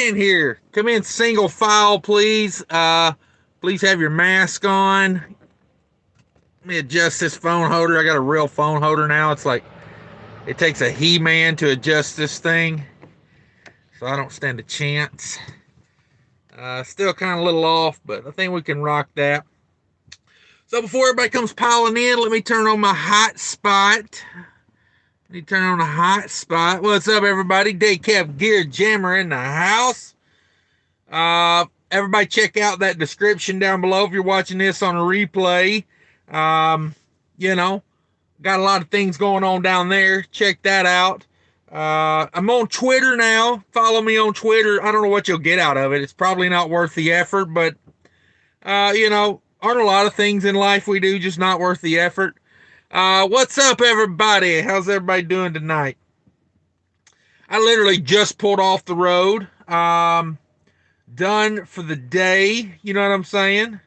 in here. Come in single file, please. Please have your mask on. Let me adjust this phone holder. I got a real phone holder now. It's like it takes a He-Man to adjust this thing, so I don't stand a chance. Still kind of a little off, but I think we can rock that. So before everybody comes piling in, let me turn on my hotspot. What's up, everybody? Daycap Gear Jammer in the house. Everybody check out that description down below if you're watching this on a replay. You know, got a lot of things going on down there. Check that out. I'm on Twitter now. Follow me on Twitter. I don't know what you'll get out of it. It's probably not worth the effort, but, you know, aren't a lot of things in life we do just not worth the effort. What's up, everybody? How's everybody doing tonight? I literally just pulled off the road. Done for the day. You know what I'm saying?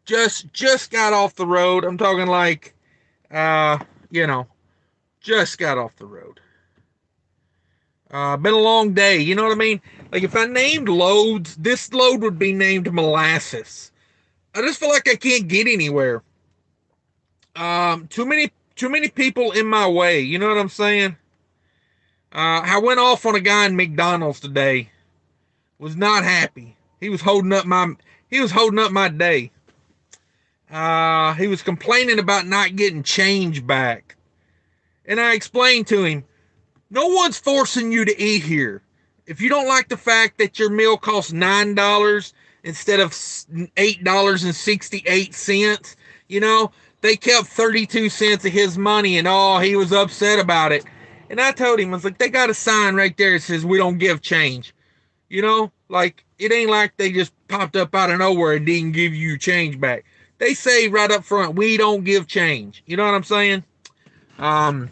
Just got off the road. I'm talking like, you know, just got off the road. Been a long day. You know what I mean? Like if I named loads, this load would be named molasses. I just feel like I can't get anywhere. Too many people in my way. You know what I'm saying? I went off on a guy in McDonald's today. Was not happy. He was holding up my day. He was complaining about not getting change back. And I explained to him, no one's forcing you to eat here. If you don't like the fact that your meal costs $9 instead of $8.68, you know, they kept 32 cents of his money and he was upset about it. And I told him, I was like, they got a sign right there that says we don't give change. You know, like it ain't like they just popped up out of nowhere and didn't give you change back. They say right up front, we don't give change. You know what I'm saying? I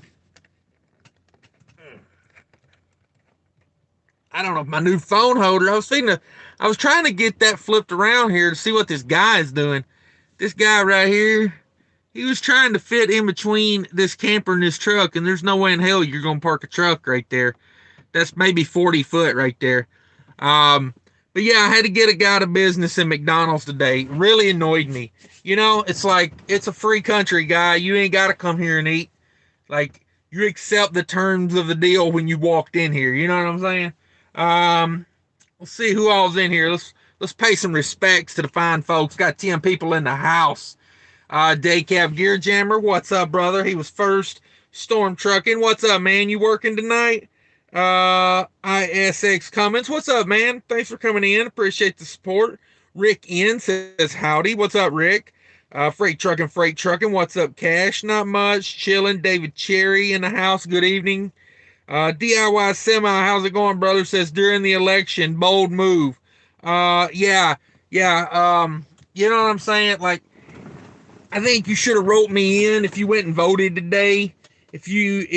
don't know, my new phone holder. I was trying to get that flipped around here to see what this guy is doing. This guy right here, he was trying to fit in between this camper and this truck, and there's no way in hell you're going to park a truck right there. That's maybe 40 foot right there. But yeah, I had to get a guy to business in McDonald's today. It really annoyed me. You know, it's like, it's a free country, guy. You ain't got to come here and eat. Like, you accept the terms of the deal when you walked in here. You know what I'm saying? Let's see who all's in here. Let's pay some respects to the fine folks. Got 10 people in the house. Daycap Gear Jammer, what's up, brother? He was first. Storm Trucking, what's up, man? You working tonight? ISX Cummins, what's up, man? Thanks for coming in. Appreciate the support. Rick N says howdy. What's up, Rick? Freight Trucking, what's up, Cash? Not much. Chilling. David Cherry in the house. Good evening. DIY Semi, how's it going, brother? Says during the election, bold move. Yeah. You know what I'm saying? Like, I think you should have wrote me in if you went and voted today. If you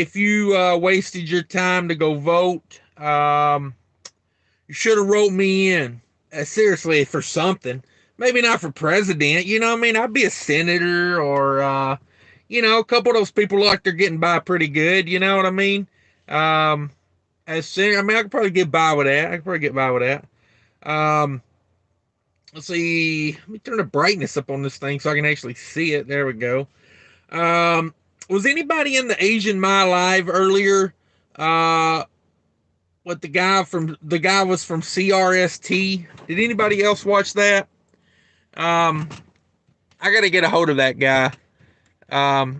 wasted your time to go vote, you should have wrote me in. Seriously, for something. Maybe not for president. You know what I mean? I'd be a senator or, you know, a couple of those people like they're getting by pretty good. You know what I mean? As senator, I mean, I could probably get by with that. Let's see. Let me turn the brightness up on this thing so I can actually see it. There we go. Was anybody in the Asian My Live earlier? What the guy was from CRST. Did anybody else watch that? I gotta get a hold of that guy. Not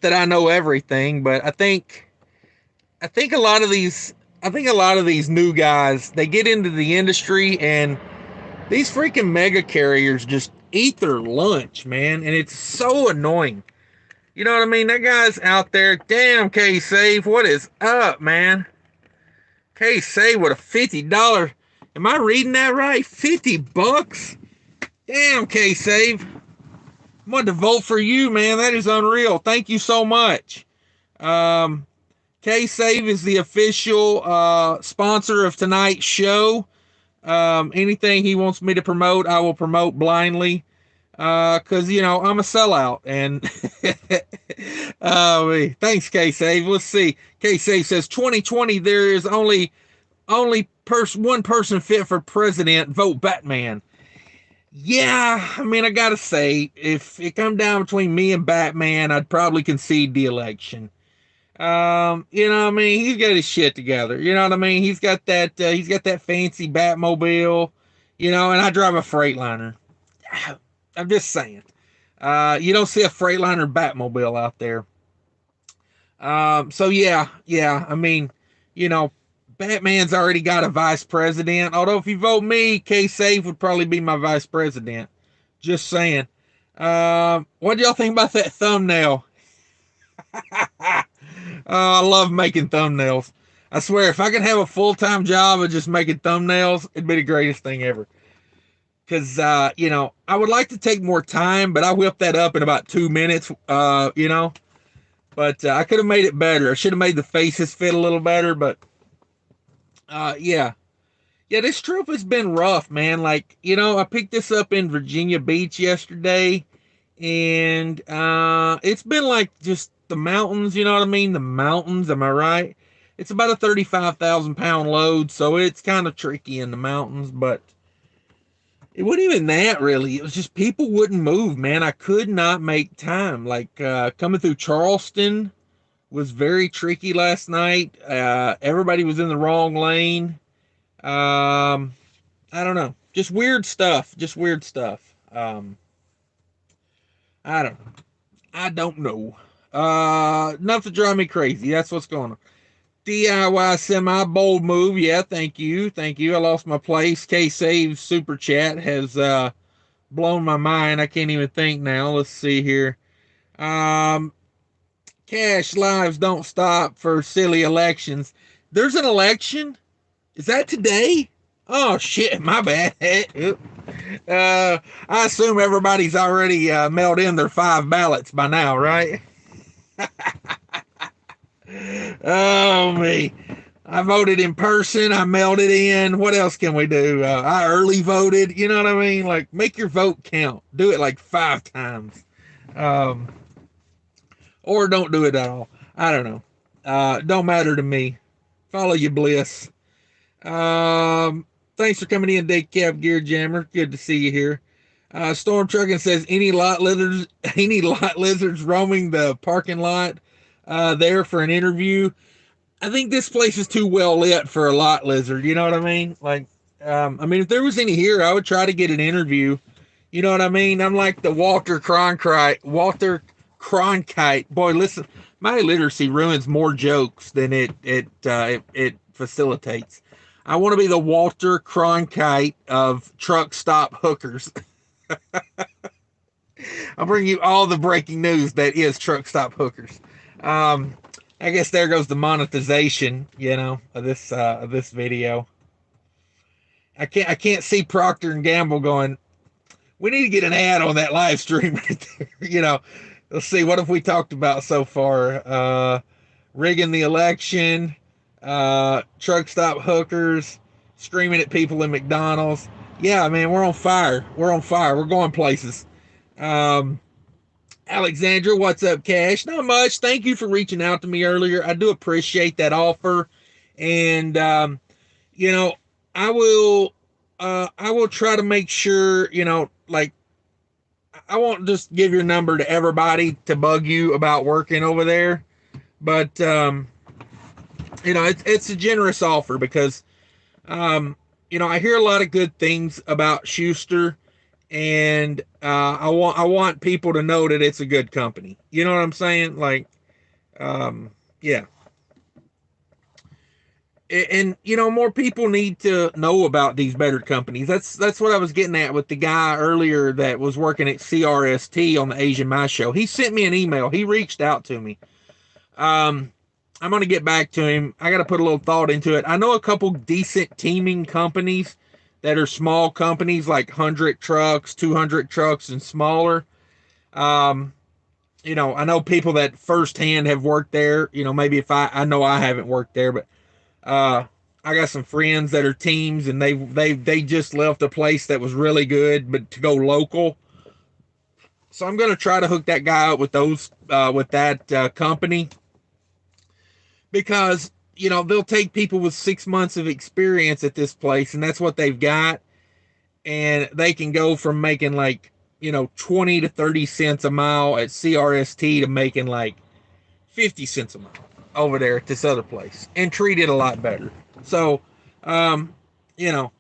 that I know everything, but I think a lot of these new guys, they get into the industry and these freaking mega carriers just eat their lunch, man, and it's so annoying. You know what I mean? That guy's out there. Damn, K-Save, what is up, man? K-Save with a $50. Am I reading that right? $50? Damn, K-Save. I'm going to vote for you, man. That is unreal. Thank you so much. K-Save is the official sponsor of tonight's show. Anything he wants me to promote, I will promote blindly. Because, you know, I'm a sellout. And Thanks, K-Save. Let's see. K-Save says 2020, there is one person fit for president. Vote Batman. Yeah, I mean, I gotta say, if it come down between me and Batman, I'd probably concede the election. You know what I mean? He's got his shit together. You know what I mean? He's got that fancy Batmobile, and I drive a Freightliner. I'm just saying. You don't see a Freightliner Batmobile out there. So yeah. I mean, Batman's already got a vice president. Although if you vote me, K-Safe would probably be my vice president. Just saying. What do y'all think about that thumbnail? I love making thumbnails. I swear, if I could have a full-time job of just making thumbnails, it'd be the greatest thing ever. Because, I would like to take more time, but I whipped that up in about 2 minutes, But I could have made it better. I should have made the faces fit a little better, but, yeah. Yeah, this trip has been rough, man. Like, I picked this up in Virginia Beach yesterday, and it's been like just the mountains, you know what I mean? The mountains, am I right? It's about a 35,000 pound load, so it's kind of tricky in the mountains, but it wasn't even that really. It was just people wouldn't move, man. I could not make time. Like coming through Charleston was very tricky last night. Everybody was in the wrong lane. I don't know. Just weird stuff. I don't know. I don't know. Enough to drive me crazy. That's what's going on. DIY semi bold move. Yeah, thank you. I lost my place. K-Save super chat has blown my mind. I can't even think now. Let's see here. Cash lives don't stop for silly elections. There's an election? Is that today? Oh shit, my bad. I assume everybody's already mailed in their 5 ballots by now, right? Oh, me. I voted in person. I mailed it in. What else can we do? I early voted. You know what I mean? Like, make your vote count. Do it like 5 times. Or don't do it at all. I don't know. Don't matter to me. Follow your bliss. Thanks for coming in, Day Cab Gear Jammer. Good to see you here. Storm Trucking says any lot lizards roaming the parking lot there for an interview. I think this place is too well lit for a lot lizard. You know what I mean? Like, if there was any here, I would try to get an interview. You know what I mean? I'm like the Walter Cronkite. Boy, listen, my illiteracy ruins more jokes than it facilitates. I want to be the Walter Cronkite of truck stop hookers. I'll bring you all the breaking news that is truck stop hookers. I guess there goes the monetization, of this video. I can't see Procter and Gamble going, we need to get an ad on that live stream right there. Let's see, what have we talked about so far? Rigging the election, truck stop hookers, screaming at people in McDonald's. Yeah, man, we're on fire. We're going places. Alexandra, what's up, Cash? Not much. Thank you for reaching out to me earlier. I do appreciate that offer. And, I will try to make sure, I won't just give your number to everybody to bug you about working over there. But, it's a generous offer because, I hear a lot of good things about Schuster. And I want people to know that it's a good company. You know what I'm saying? Like, yeah. And more people need to know about these better companies. That's what I was getting at with the guy earlier that was working at CRST on the Asian My Show. He sent me an email. He reached out to me. I'm going to get back to him. I got to put a little thought into it. I know a couple decent teaming companies that are small companies like 100 trucks, 200 trucks, and smaller. I know people that firsthand have worked there. Maybe if I know I haven't worked there, but I got some friends that are teams, and they just left a place that was really good, but to go local, So I'm going to try to hook that guy up with that company, because they'll take people with 6 months of experience at this place, and that's what they've got, and they can go from making like 20 to 30 cents a mile at CRST to making like 50 cents a mile over there at this other place, and treat it a lot better. So, um, you know,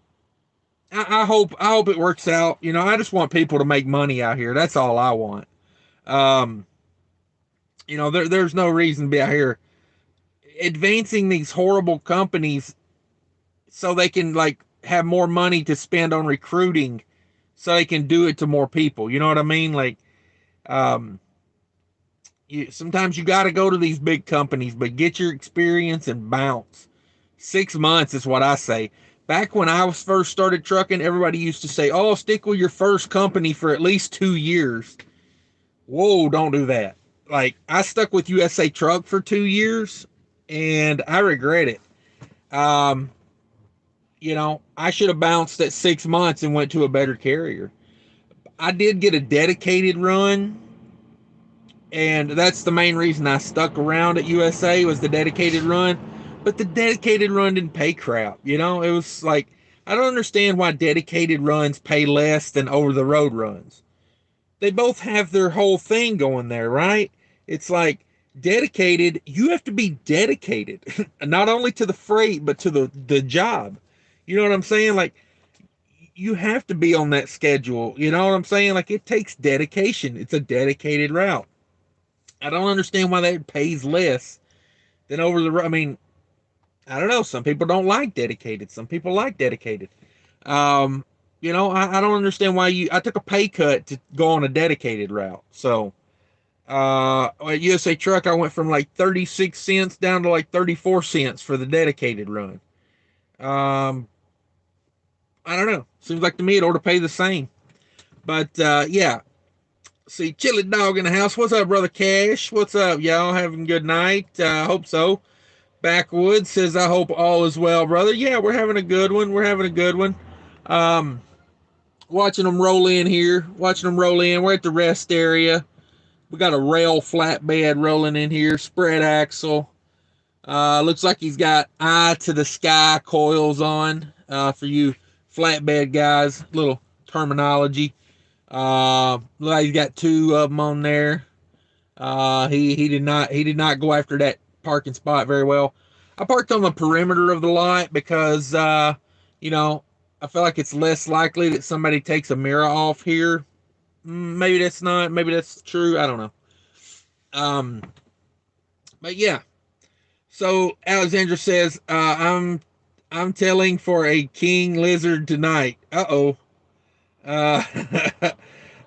I hope it works out. I just want people to make money out here. That's all I want. Um, there's no reason to be out here advancing these horrible companies so they can like have more money to spend on recruiting, so they can do it to more people. You know what I mean? Like, um, sometimes you got to go to these big companies, but get your experience and bounce. 6 months is what I say. Back when I was first started trucking, everybody used to say, "Oh, stick with your first company for at least 2 years." Whoa, don't do that. Like, I stuck with USA Truck for 2 years, and I regret it. Um, I should have bounced at 6 months and went to a better carrier. I did get a dedicated run, and that's the main reason I stuck around at USA, was the dedicated run. But the dedicated run didn't pay crap. It was like, I don't understand why dedicated runs pay less than over the road runs. They both have their whole thing going there, right? It's like, dedicated, you have to be dedicated, not only to the freight, but to the job. You know what I'm saying? Like, you have to be on that schedule. You know what I'm saying? Like, it takes dedication. It's a dedicated route. I don't understand why that pays less than over the road. I mean, I don't know. Some people don't like dedicated. Some people like dedicated. Um, I don't understand why I took a pay cut to go on a dedicated route. So, at USA Truck, I went from like 36 cents down to like 34 cents for the dedicated run. Um, I don't know. Seems like to me it ought to pay the same. But, yeah. See, Chili Dog in the house. What's up, Brother Cash? What's up, y'all? Having a good night? Hope so. Backwoods says, I hope all is well, brother. Yeah, we're having a good one. We're having a good one. Um, Watching them roll in here. Watching them roll in. We're at the rest area. We got a rail flatbed rolling in here. Spread axle. Looks like he's got eye to the sky coils on. For you flatbed guys, little terminology. Looks like he's got two of them on there. He did not go after that parking spot very well. I parked on the perimeter of the lot because I feel like it's less likely that somebody takes a mirror off here. Maybe that's not. Maybe that's true. I don't know. Um, but yeah. So Alexandra says, I'm telling for a king lizard tonight. Uh-oh. Uh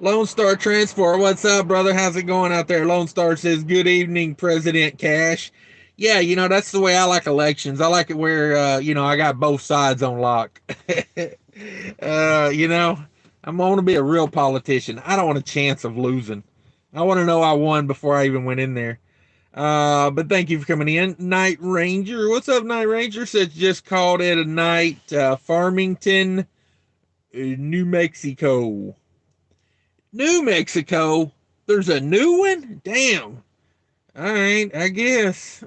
Lone Star Transport, what's up, brother? How's it going out there? Lone Star says, good evening, President Cash. Yeah, that's the way I like elections. I like it where, I got both sides on lock. I want to be a real politician. I don't want a chance of losing. I want to know I won before I even went in there. But thank you for coming in. Night Ranger, what's up, Night Ranger? Says, just called it a night. Farmington, New Mexico. New Mexico? There's a new one? Damn. All right, I guess.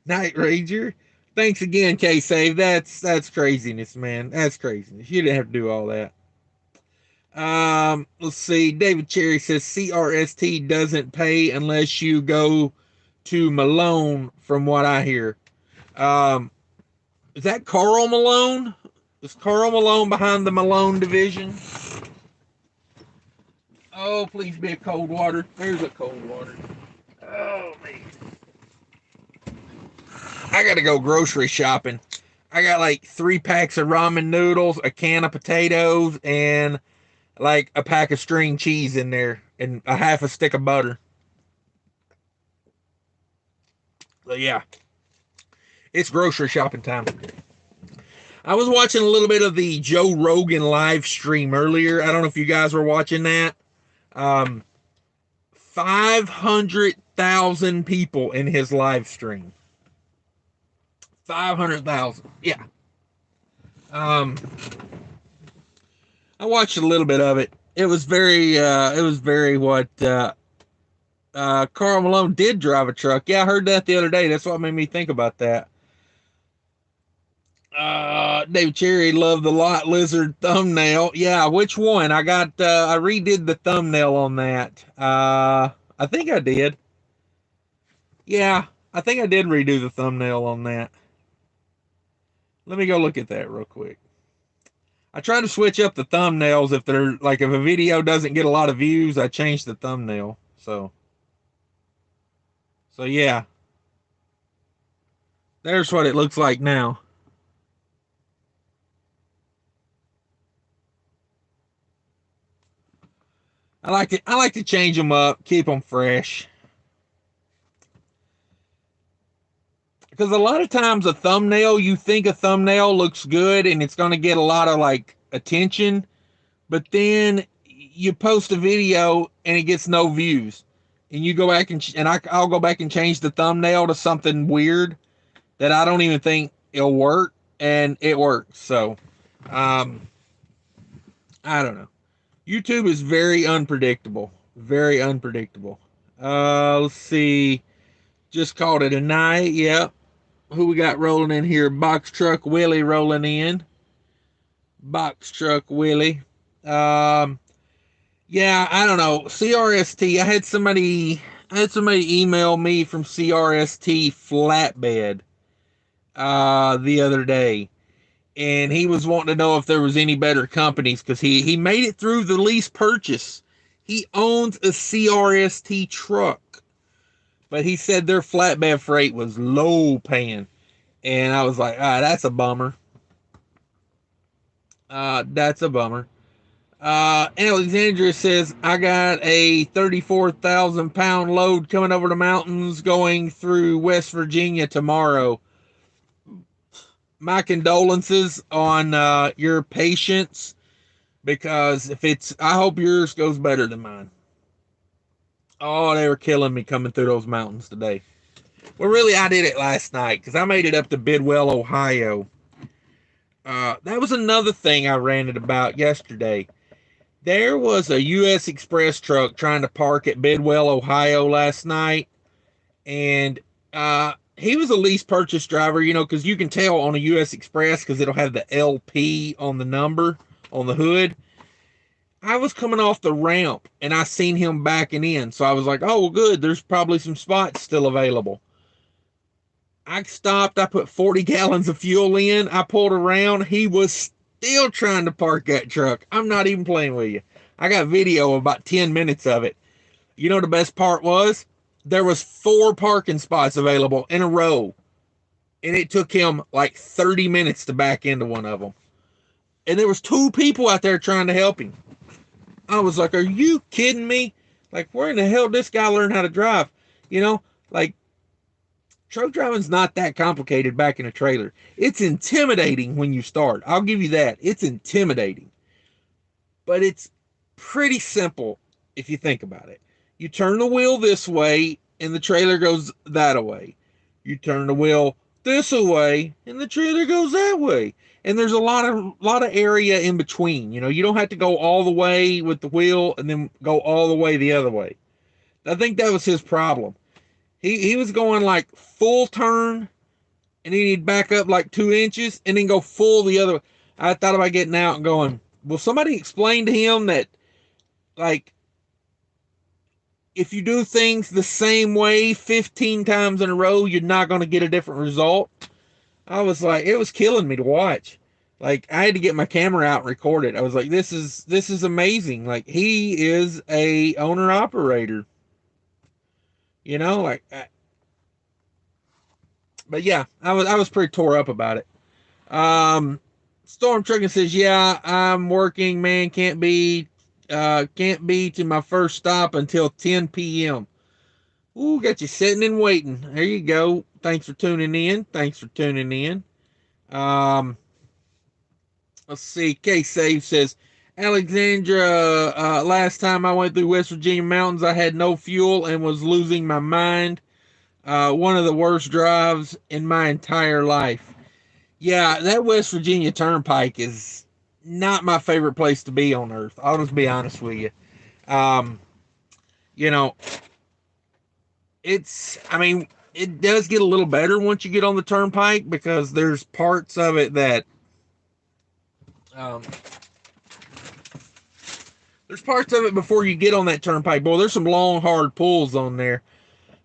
Night Ranger. Thanks again, K-Save. That's craziness, man. That's craziness. You didn't have to do all that. Let's see. David Cherry says CRST doesn't pay unless you go to Malone, from what I hear. Is that Carl Malone? Is Carl Malone behind the Malone division? Oh, please be a cold water. There's a cold water. Oh, man. I got to go grocery shopping. I got like 3 packs of ramen noodles, a can of potatoes, and like a pack of string cheese in there, and a half a stick of butter. So, yeah. It's grocery shopping time. I was watching a little bit of the Joe Rogan live stream earlier. I don't know if you guys were watching that. 500,000 people in his live stream. 500,000. Yeah. I watched a little bit of it, it was very what Carl Malone did drive a truck. Yeah, I heard that the other day. That's what made me think about that. Dave Cherry loved the lot lizard thumbnail. Yeah, which one? I redid the thumbnail on that. I think I did. Yeah, I think I did redo the thumbnail on that. Let me go look at that real quick. I try to switch up the thumbnails if they're like if a video doesn't get a lot of views, I change the thumbnail. So yeah, there's what it looks like now. I like to change them up, keep them fresh. Because a lot of times a thumbnail, you think a thumbnail looks good and it's going to get a lot of like attention, but then you post a video and it gets no views, and you go back I'll go back and change the thumbnail to something weird that I don't even think it'll work, and it works. So, um, I don't know. YouTube is very unpredictable, very unpredictable. Let's see. Just called it a night. Yep. Who we got rolling in here? Box Truck Willie rolling in. Box Truck Willie. Yeah, I don't know. CRST. I had somebody email me from CRST Flatbed the other day, and he was wanting to know if there was any better companies because he made it through the lease purchase. He owns a CRST truck, but he said their flatbed freight was low paying, and I was like, that's a bummer. That's a bummer. Alexandria says, I got a 34,000 pound load coming over the mountains going through West Virginia tomorrow. My condolences on your patience, because I hope yours goes better than mine. Oh, they were killing me coming through those mountains today. Well, really, I did it last night because I made it up to Bidwell, Ohio. That was another thing I ranted about yesterday. There was a U.S. Express truck trying to park at Bidwell, Ohio last night, and he was a lease purchase driver, because you can tell on a U.S. Express because it'll have the LP on the number on the hood. I was coming off the ramp and I seen him backing in, so I was like, oh, well, good, there's probably some spots still available. I stopped, I put 40 gallons of fuel in, I pulled around, he was still trying to park that truck. I'm not even playing with you. I got video of about 10 minutes of it. You know the best part was? There was 4 parking spots available in a row, and it took him like 30 minutes to back into one of them. And there was 2 people out there trying to help him. I was like, are you kidding me? Like, where in the hell did this guy learn how to drive? Like, truck driving's not that complicated back in a trailer. It's intimidating when you start. I'll give you that. It's intimidating. But it's pretty simple if you think about it. You turn the wheel this way and the trailer goes that way. You turn the wheel this way and the trailer goes that way. And there's a lot of area in between. You don't have to go all the way with the wheel and then go all the way the other way. I think that was his problem. He was going like full turn, and then he'd back up like 2 inches and then go full the other way. I thought about getting out and going, will somebody explain to him that, like, if you do things the same way 15 times in a row, you're not going to get a different result? I was like, it was killing me to watch. Like, I had to get my camera out and record it. I was like, this is amazing. Like, he is a owner operator. Like, but yeah, I was pretty tore up about it. Storm Trucking says, yeah, I'm working, man. Can't be to my first stop until 10 p.m. Ooh, got you sitting and waiting. There you go. Thanks for tuning in. Let's see. K-Save says, Alexandra, last time I went through West Virginia mountains, I had no fuel and was losing my mind. One of the worst drives in my entire life. Yeah, that West Virginia Turnpike is not my favorite place to be on earth. I'll just be honest with you. Um, you know, I mean, it does get a little better once you get on the turnpike because there's parts of it that, um, there's parts of it before you get on that turnpike. Boy, there's some long, hard pulls on there.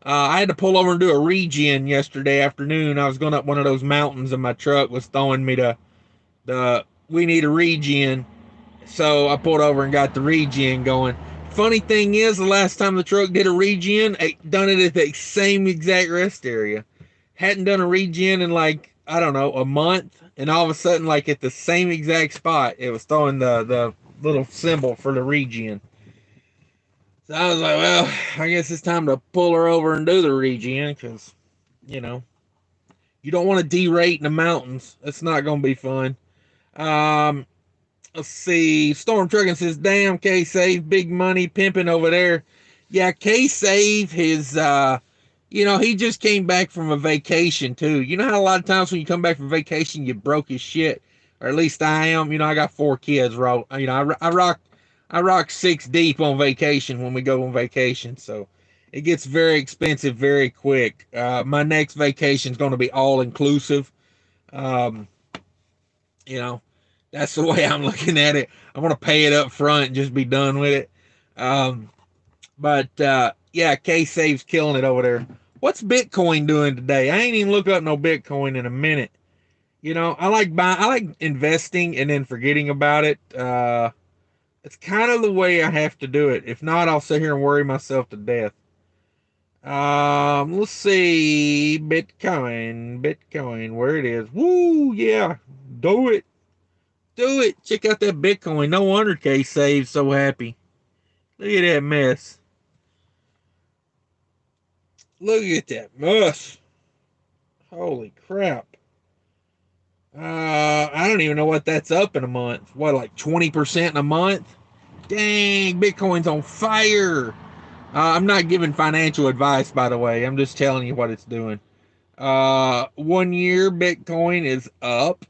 I had to pull over and do a regen yesterday afternoon. I was going up one of those mountains and my truck was throwing me the we need a regen. So I pulled over and got the regen going. Funny thing is, the last time the truck did a regen, it done it at the same exact rest area. Hadn't done a regen in like, I don't know, a month. And all of a sudden, like at the same exact spot, it was throwing the little symbol for the regen. So I was like, well, I guess it's time to pull her over and do the regen because, you know, you don't want to derate in the mountains. That's not going to be fun. Um, let's see. Storm Trucking says, damn, K-Save, big money pimping over there. Yeah, K-Save, he just came back from a vacation, too. You know how a lot of times when you come back from vacation, you broke as shit? Or at least I am. You know, I got 4 kids, bro. You know, I rock 6 deep on vacation when we go on vacation. So it gets very expensive very quick. My next vacation is going to be all inclusive. Um, you know, that's the way I'm looking at it. I want to pay it up front and just be done with it. But yeah, K-Save's killing it over there. What's Bitcoin doing today? I ain't even looked up no Bitcoin in a minute. You know, I like investing and then forgetting about it. It's kind of the way I have to do it. If not, I'll sit here and worry myself to death. Let's see. Bitcoin, where it is. Woo, yeah. Do it. Do it. Check out that Bitcoin. No wonder K-Save's so happy. Look at that mess. Look at that mess. Holy crap. I don't even know what that's up in a month. What, like 20% in a month? Dang, Bitcoin's on fire. I'm not giving financial advice, by the way. I'm just telling you what it's doing. 1 year Bitcoin is up.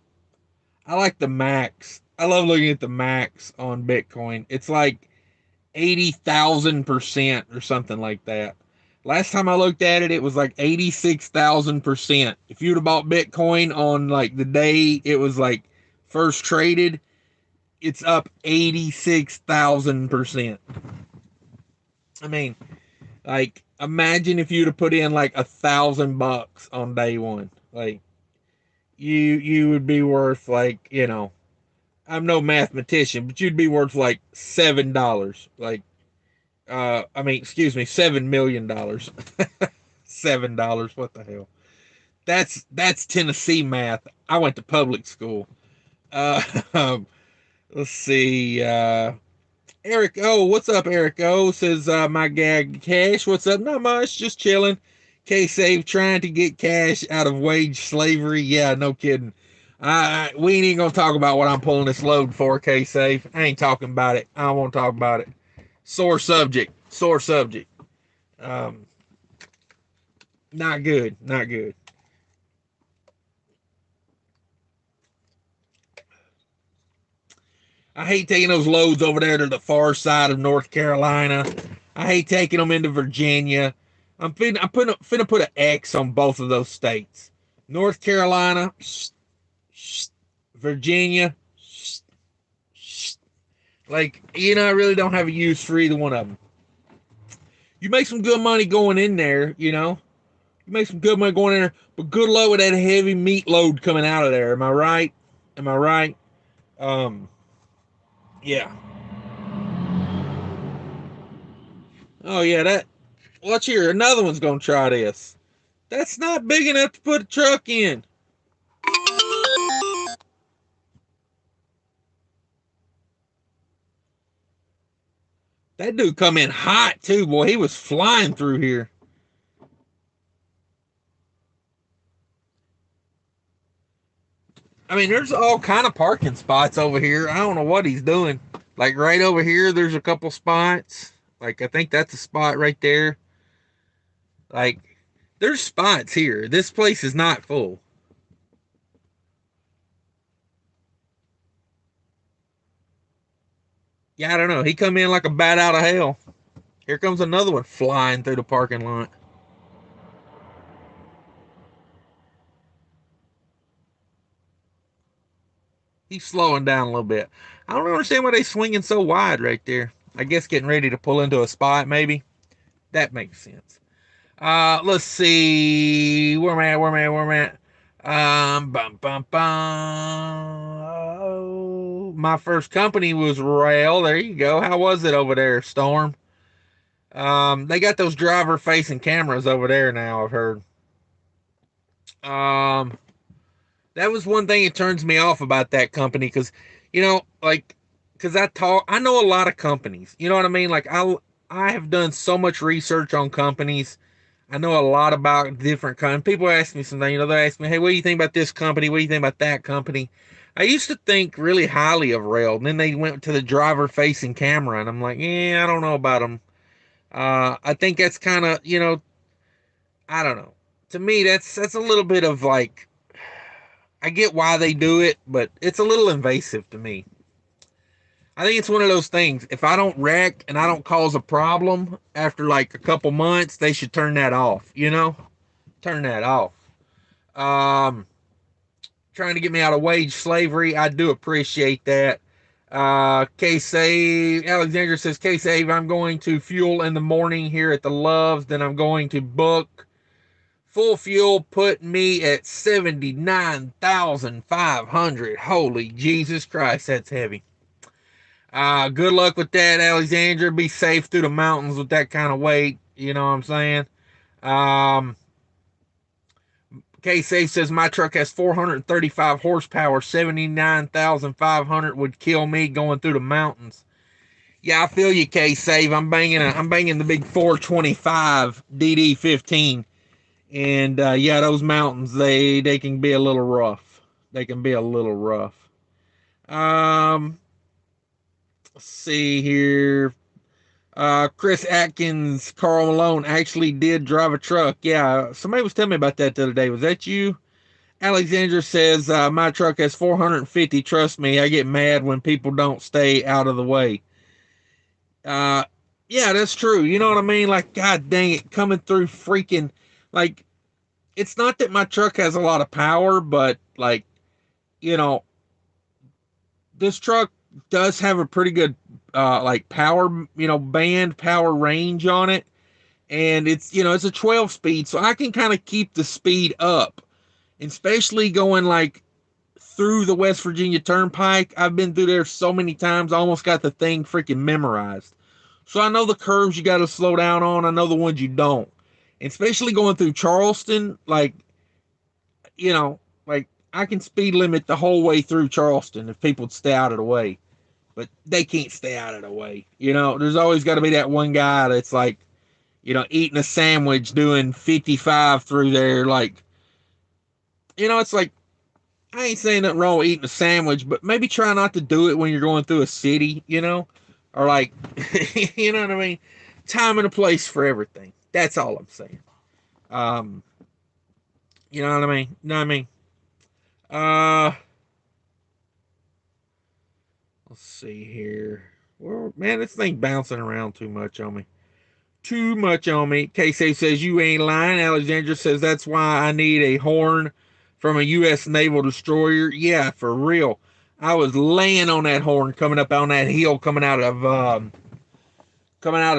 I like the max. I love looking at the max on Bitcoin. It's like 80,000% or something like that. Last time I looked at it, it was like 86,000%. If you'd have bought Bitcoin on like the day it was like first traded, it's up 86,000%. I mean, like, imagine if you'd have put in like $1,000 on day one. Like, you would be worth like, I'm no mathematician, but you'd be worth like $7. Like, excuse me, $7 million. $7. What the hell? That's Tennessee math. I went to public school. Uh, let's see. Eric O, what's up, Eric O? Says my gag Cash. What's up? Not much, just chilling. K-Save trying to get cash out of wage slavery. Yeah, no kidding. We ain't even gonna talk about what I'm pulling this load for, K-Save. I ain't talking about it. I don't want to talk about it. Sore subject. Sore subject. Um, not good. Not good. I hate taking those loads over there to the far side of North Carolina. I hate taking them into Virginia. I'm finna put an X on both of those states. North Carolina, Virginia, like, I really don't have a use for either one of them. You make some good money going in there, You make some good money going in there, but good luck with that heavy meat load coming out of there. Am I right? Am I right? Yeah. Oh, yeah, watch here. Another one's going to try this. That's not big enough to put a truck in. That dude come in hot, too, boy. He was flying through here. I mean, there's all kind of parking spots over here. I don't know what he's doing. Like right over here, there's a couple spots. Like I think that's a spot right there. Like there's spots here. This place is not full. Yeah, I don't know. He come in like a bat out of hell. Here comes another one flying through the parking lot. He's slowing down a little bit. I don't understand why they swinging so wide right there. I guess getting ready to pull into a spot, maybe. That makes sense. Let's see. Where am I at? Where am I at? Where am I at? Bum, bum, bum. Oh, my first company was Rail. There you go. How was it over there, Storm? They got those driver facing cameras over there now, I've heard. Um, that was one thing that turns me off about that company because, like, because I know a lot of companies. You know what I mean? Like, I have done so much research on companies. I know a lot about different companies. People ask me something, they ask me, hey, what do you think about this company? What do you think about that company? I used to think really highly of Rail, and then they went to the driver facing camera, and I'm like, yeah, I don't know about them. I think that's kind of, I don't know. To me, that's a little bit of like, I get why they do it, but it's a little invasive to me. I think it's one of those things. If I don't wreck and I don't cause a problem after like a couple months, they should turn that off. Turn that off. Um, Trying to get me out of wage slavery. I do appreciate that. K-Save, Alexandra says, K-Save, I'm going to fuel in the morning here at the Loves. Then I'm going to book full fuel, put me at 79,500. Holy Jesus Christ, that's heavy. Good luck with that, Alexandra. Be safe through the mountains with that kind of weight. You know what I'm saying? Um, K-Safe says my truck has 435 horsepower. 79,500 would kill me going through the mountains. Yeah, I feel you, K-Save. I'm banging the big 425 DD15, and yeah, those mountains they can be a little rough. They can be a little rough. Um, let's see here. Chris Atkins, Carl Malone actually did drive a truck. Yeah, somebody was telling me about that the other day. Was that you? Alexandra says, my truck has 450. Trust me, I get mad when people don't stay out of the way. Uh, yeah, that's true. You know what I mean? Like, God dang it, coming through freaking, like, it's not that my truck has a lot of power, but, like, you know, this truck does have a pretty good, like, power, band power range on it. And it's a 12 speed, so I can kind of keep the speed up, especially going like through the West Virginia Turnpike. I've been through there so many times, I almost got the thing freaking memorized. So I know the curves you got to slow down on. I know the ones you don't. And especially going through Charleston, like, like I can speed limit the whole way through Charleston if people would stay out of the way. But they can't stay out of the way. There's always got to be that one guy that's like, eating a sandwich doing 55 through there. Like, it's like, I ain't saying nothing wrong with eating a sandwich, but maybe try not to do it when you're going through a city, or like, you know what I mean? Time and a place for everything. That's all I'm saying. Um, you know what I mean? You know what I mean? Uh, let's see here. Well, man, this thing bouncing around too much on me. Too much on me. Casey says you ain't lying. Alexandra says that's why I need a horn from a U.S. naval destroyer. Yeah, for real. I was laying on that horn coming up on that hill coming out of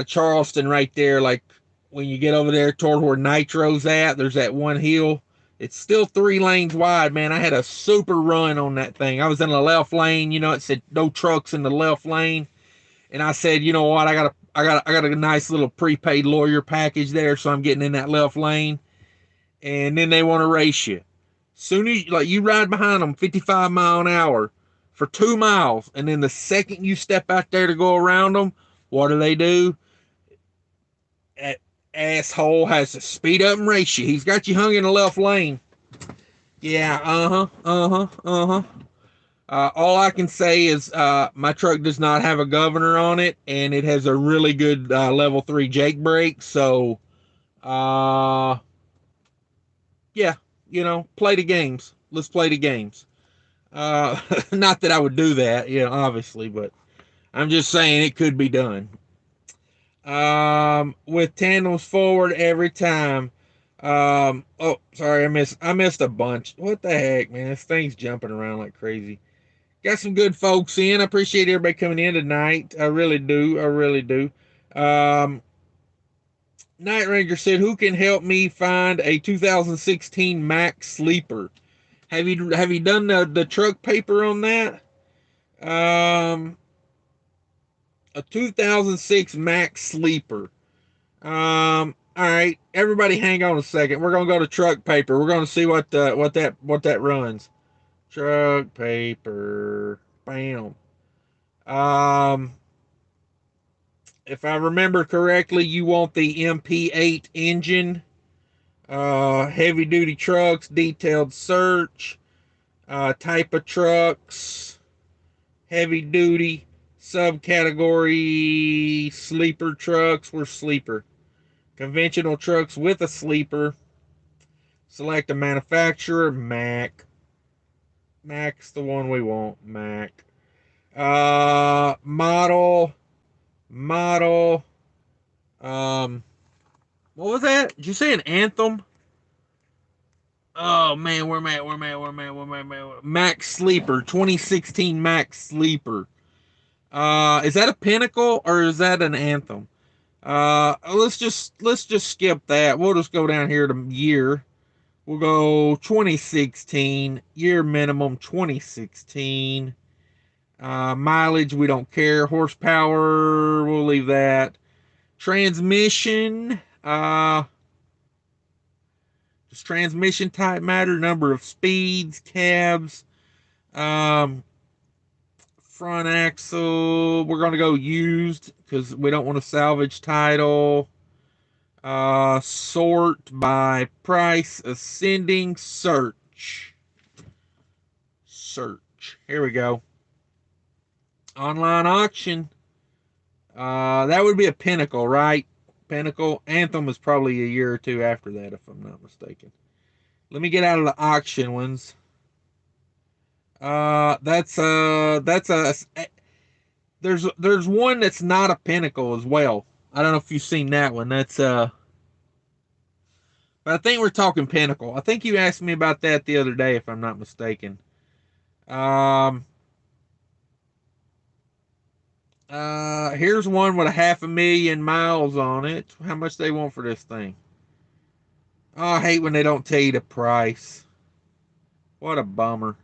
Charleston right there. Like when you get over there toward where Nitro's at, there's that one hill. It's still 3 lanes wide, man. I had a super run on that thing. I was in the left lane. It said no trucks in the left lane. And I said, you know what? I got a nice little prepaid lawyer package there, so I'm getting in that left lane. And then they want to race you. Soon as you ride behind them 55 mile an hour for 2 miles, and then the second you step out there to go around them, what do? That asshole has to speed up and race you. He's got you hung in the left lane. Yeah, all I can say is my truck does not have a governor on it, and it has a really good level 3 Jake brake. So, yeah, play the games. Let's play the games. Not that I would do that, obviously, but I'm just saying it could be done. With tandems forward every time. Oh, sorry, I missed a bunch. What the heck, man? This thing's jumping around like crazy. Got some good folks in. I appreciate everybody coming in tonight. I really do. I really do. Um, Night Ranger said, "Who can help me find a 2016 Mac Sleeper?" Have you done the truck paper on that? Um, a 2006 Mac Sleeper. All right, everybody, hang on a second. We're gonna go to truck paper. We're gonna see what that runs. Truck paper. Bam. Um, if I remember correctly, you want the MP8 engine. Heavy duty trucks, detailed search, type of trucks, heavy duty, subcategory sleeper trucks. We're sleeper. Conventional trucks with a sleeper. Select a manufacturer, Mac. Mac's the one we want, Mac. Model. Um, what was that? Did you say an Anthem? Oh man, where am I at? Where am I at? Where am I at? Where am I at? Mac Sleeper, 2016 Mac Sleeper. Is that a Pinnacle or is that an Anthem? Let's just skip that. We'll just go down here to year. We'll go 2016 year minimum 2016. Mileage we don't care. Horsepower we'll leave that. Transmission. Does transmission type matter? Number of speeds, cabs, um, front axle. We're going to go used because we don't want to salvage title. Sort by price, ascending, search. Search. Here we go. Online auction. That would be a Pinnacle, right? Pinnacle. Anthem is probably a year or two after that, if I'm not mistaken. Let me get out of the auction ones. That's a there's one that's not a Pinnacle as well. I don't know if you've seen that one. But I think we're talking Pinnacle. I think you asked me about that the other day, if I'm not mistaken. Um, Here's one with 500,000 miles on it. How much they want for this thing? Oh, I hate when they don't tell you the price. What a bummer.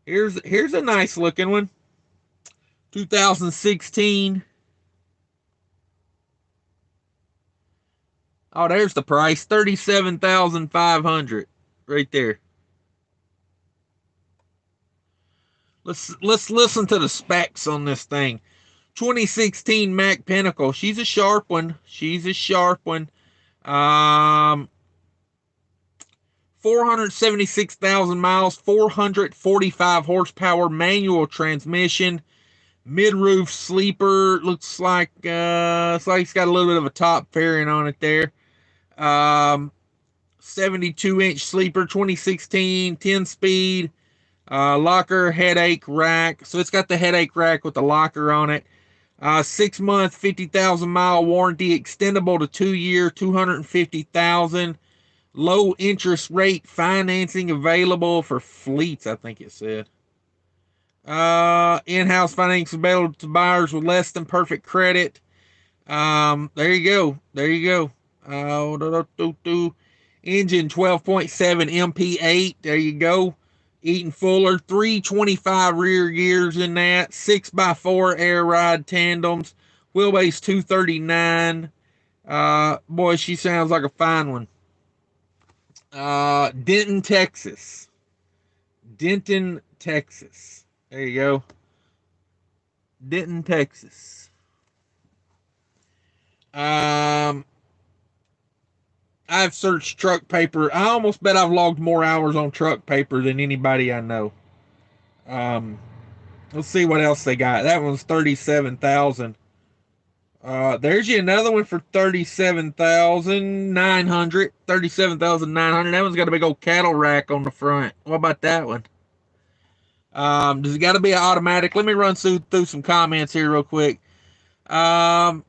Here's a nice looking one. 2016. Oh, there's the price. 37,500 right there. Let's listen to the specs on this thing. 2016 Mac Pinnacle. She's a sharp one. She's a sharp one. 476,000 miles, 445 horsepower, manual transmission, mid-roof sleeper. Looks like it's got a little bit of a top fairing on it there. 72-inch sleeper, 2016, 10-speed. Locker, headache rack. So it's got the headache rack with the locker on it. 6-month, 50,000 mile warranty, extendable to 2-year, 250,000. Low interest rate financing available for fleets, I think it said. In-house financing available to buyers with less than perfect credit. There you go. There you go. Engine 12.7 MP8. There you go. Eaton Fuller, 325 rear gears in that, 6x4 air ride tandems, wheelbase 239. Boy, she sounds like a fine one. Denton, Texas. Denton, Texas. There you go. Denton, Texas. I've searched truck paper. I almost bet I've logged more hours on truck paper than anybody I know. Let's see what else they got. That one's 37,000. There's you another one for 37,900. 37,900. That one's got a big old cattle rack on the front. What about that one? Does it got to be an automatic? Let me run through some comments here real quick. How's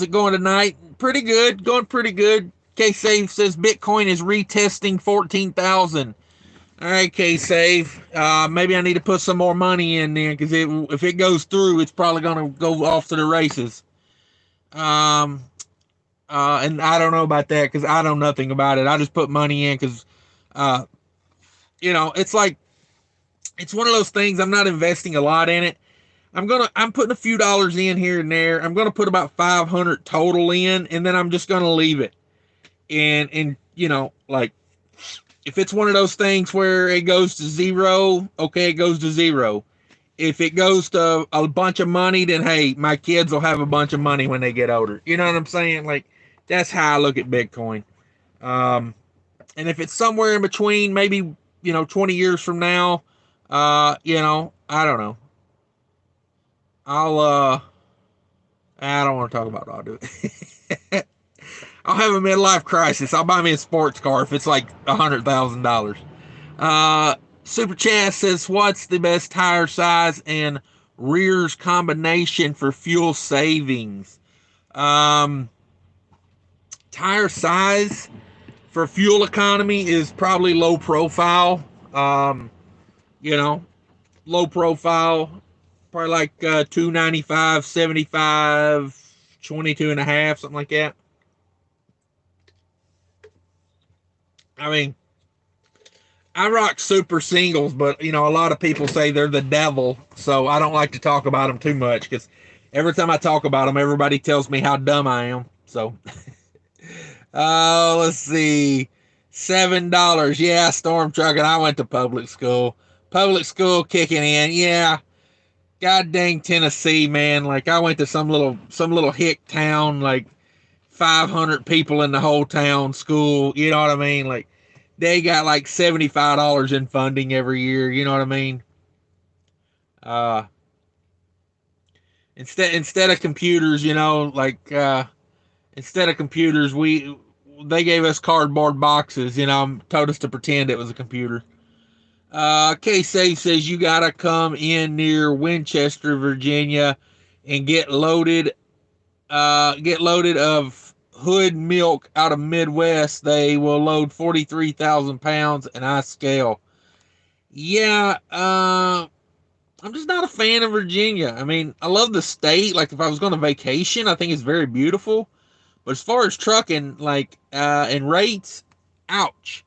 it going tonight? Pretty good. Going pretty good. K-Save says Bitcoin is retesting 14,000. All right, K-Save. Maybe I need to put some more money in there because if it goes through, it's probably going to go off to the races. And I don't know about that because I know nothing about it. I just put money in because, it's like, it's one of those things. I'm not investing a lot in it. I'm putting a few dollars in here and there. I'm gonna put about 500 total in, and then I'm just gonna leave it. And like if it's one of those things where it goes to zero, okay, it goes to zero. If it goes to a bunch of money, then hey, my kids will have a bunch of money when they get older. You know what I'm saying? Like that's how I look at Bitcoin. And if it's somewhere in between, maybe 20 years from now, I don't know. I don't want to talk about it. I'll do it. I'll have a midlife crisis. I'll buy me a sports car if it's like $100,000. Super Chat says, "What's the best tire size and rears combination for fuel savings?" Tire size for fuel economy is probably low profile. You know, Low profile, probably like 295, 75, 22 and a half, something like that. I mean, I rock super singles, but a lot of people say they're the devil, so I don't like to talk about them too much because every time I talk about them, everybody tells me how dumb I am. So, let's see, $7. Yeah, storm trucking. I went to public school. Public school kicking in. Yeah, god dang Tennessee, man. Like I went to some little hick town, like 500 people in the whole town school. You know what I mean? Like they got like $75 in funding every year. You know what I mean? Uh, instead of computers, instead of computers, they gave us cardboard boxes. Told us to pretend it was a computer. K-Safe says you gotta come in near Winchester, Virginia, and get loaded of hood milk out of Midwest. They will load 43,000 pounds, and I scale. Yeah, I'm just not a fan of Virginia. I mean, I love the state. Like if I was going to vacation, I think it's very beautiful. But as far as trucking, like and rates, ouch.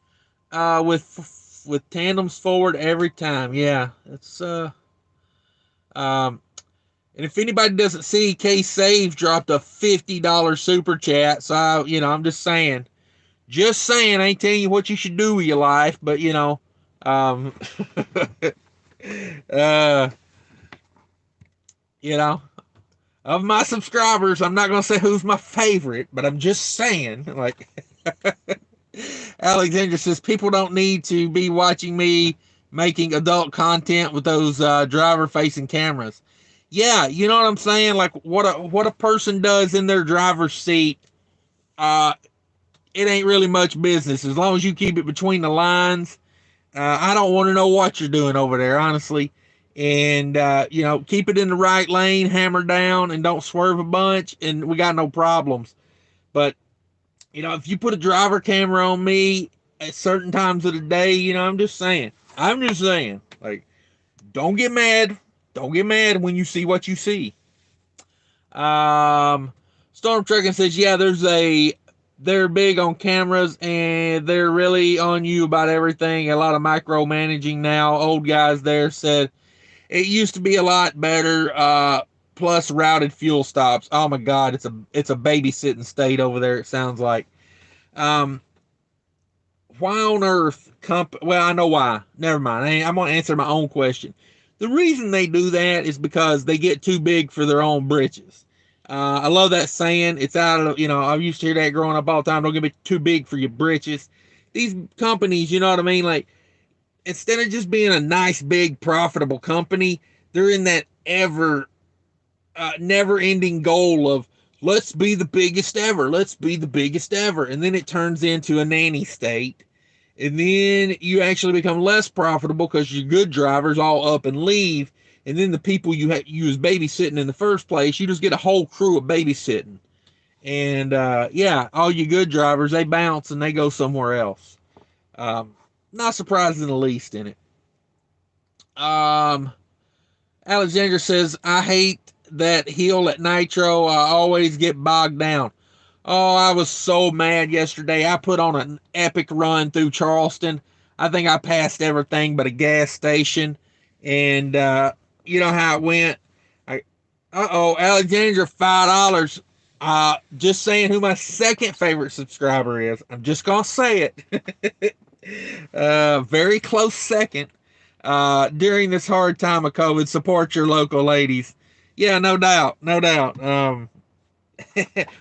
With tandems forward every time. Yeah, it's um and if anybody doesn't see, K Save dropped a $50 super chat. So I'm just saying. Just saying, I ain't telling you what you should do with your life, but um uh you know, of my subscribers, I'm not gonna say who's my favorite, but I'm just saying, like Alexander says people don't need to be watching me making adult content with those driver facing cameras. Yeah, you know what I'm saying? Like what a person does in their driver's seat, uh, it ain't really much business as long as you keep it between the lines. I don't want to know what you're doing over there, honestly. And keep it in the right lane, hammer down, and don't swerve a bunch, and we got no problems. But if you put a driver camera on me at certain times of the day, I'm just saying. Like, don't get mad. Don't get mad when you see what you see. Storm Trucking says, yeah, they're big on cameras and they're really on you about everything. A lot of micromanaging now. Old guys there said it used to be a lot better. Plus routed fuel stops. Oh my God, it's a babysitting state over there. It sounds like. Why on earth? Well, I know why. Never mind. I'm gonna answer my own question. The reason they do that is because they get too big for their own britches. I love that saying. It's out of, I used to hear that growing up all the time. Don't get too big for your britches. These companies, you know what I mean? Like, instead of just being a nice, big, profitable company, they're in that never ending goal of let's be the biggest ever. Let's be the biggest ever. And then it turns into a nanny state. And then you actually become less profitable because your good drivers all up and leave. And then the people you was babysitting in the first place, you just get a whole crew of babysitting. And yeah, all you good drivers, they bounce and they go somewhere else. Not surprised in the least in it. Alexander says, I hate that hill at Nitro. I always get bogged down. Oh, I was so mad yesterday. I put on an epic run through Charleston. I think I passed everything but a gas station. And you know how it went. Alexander, $5. Just saying who my second favorite subscriber is. I'm just going to say it. Very close second. During this hard time of COVID, support your local ladies. Yeah, no doubt. No doubt.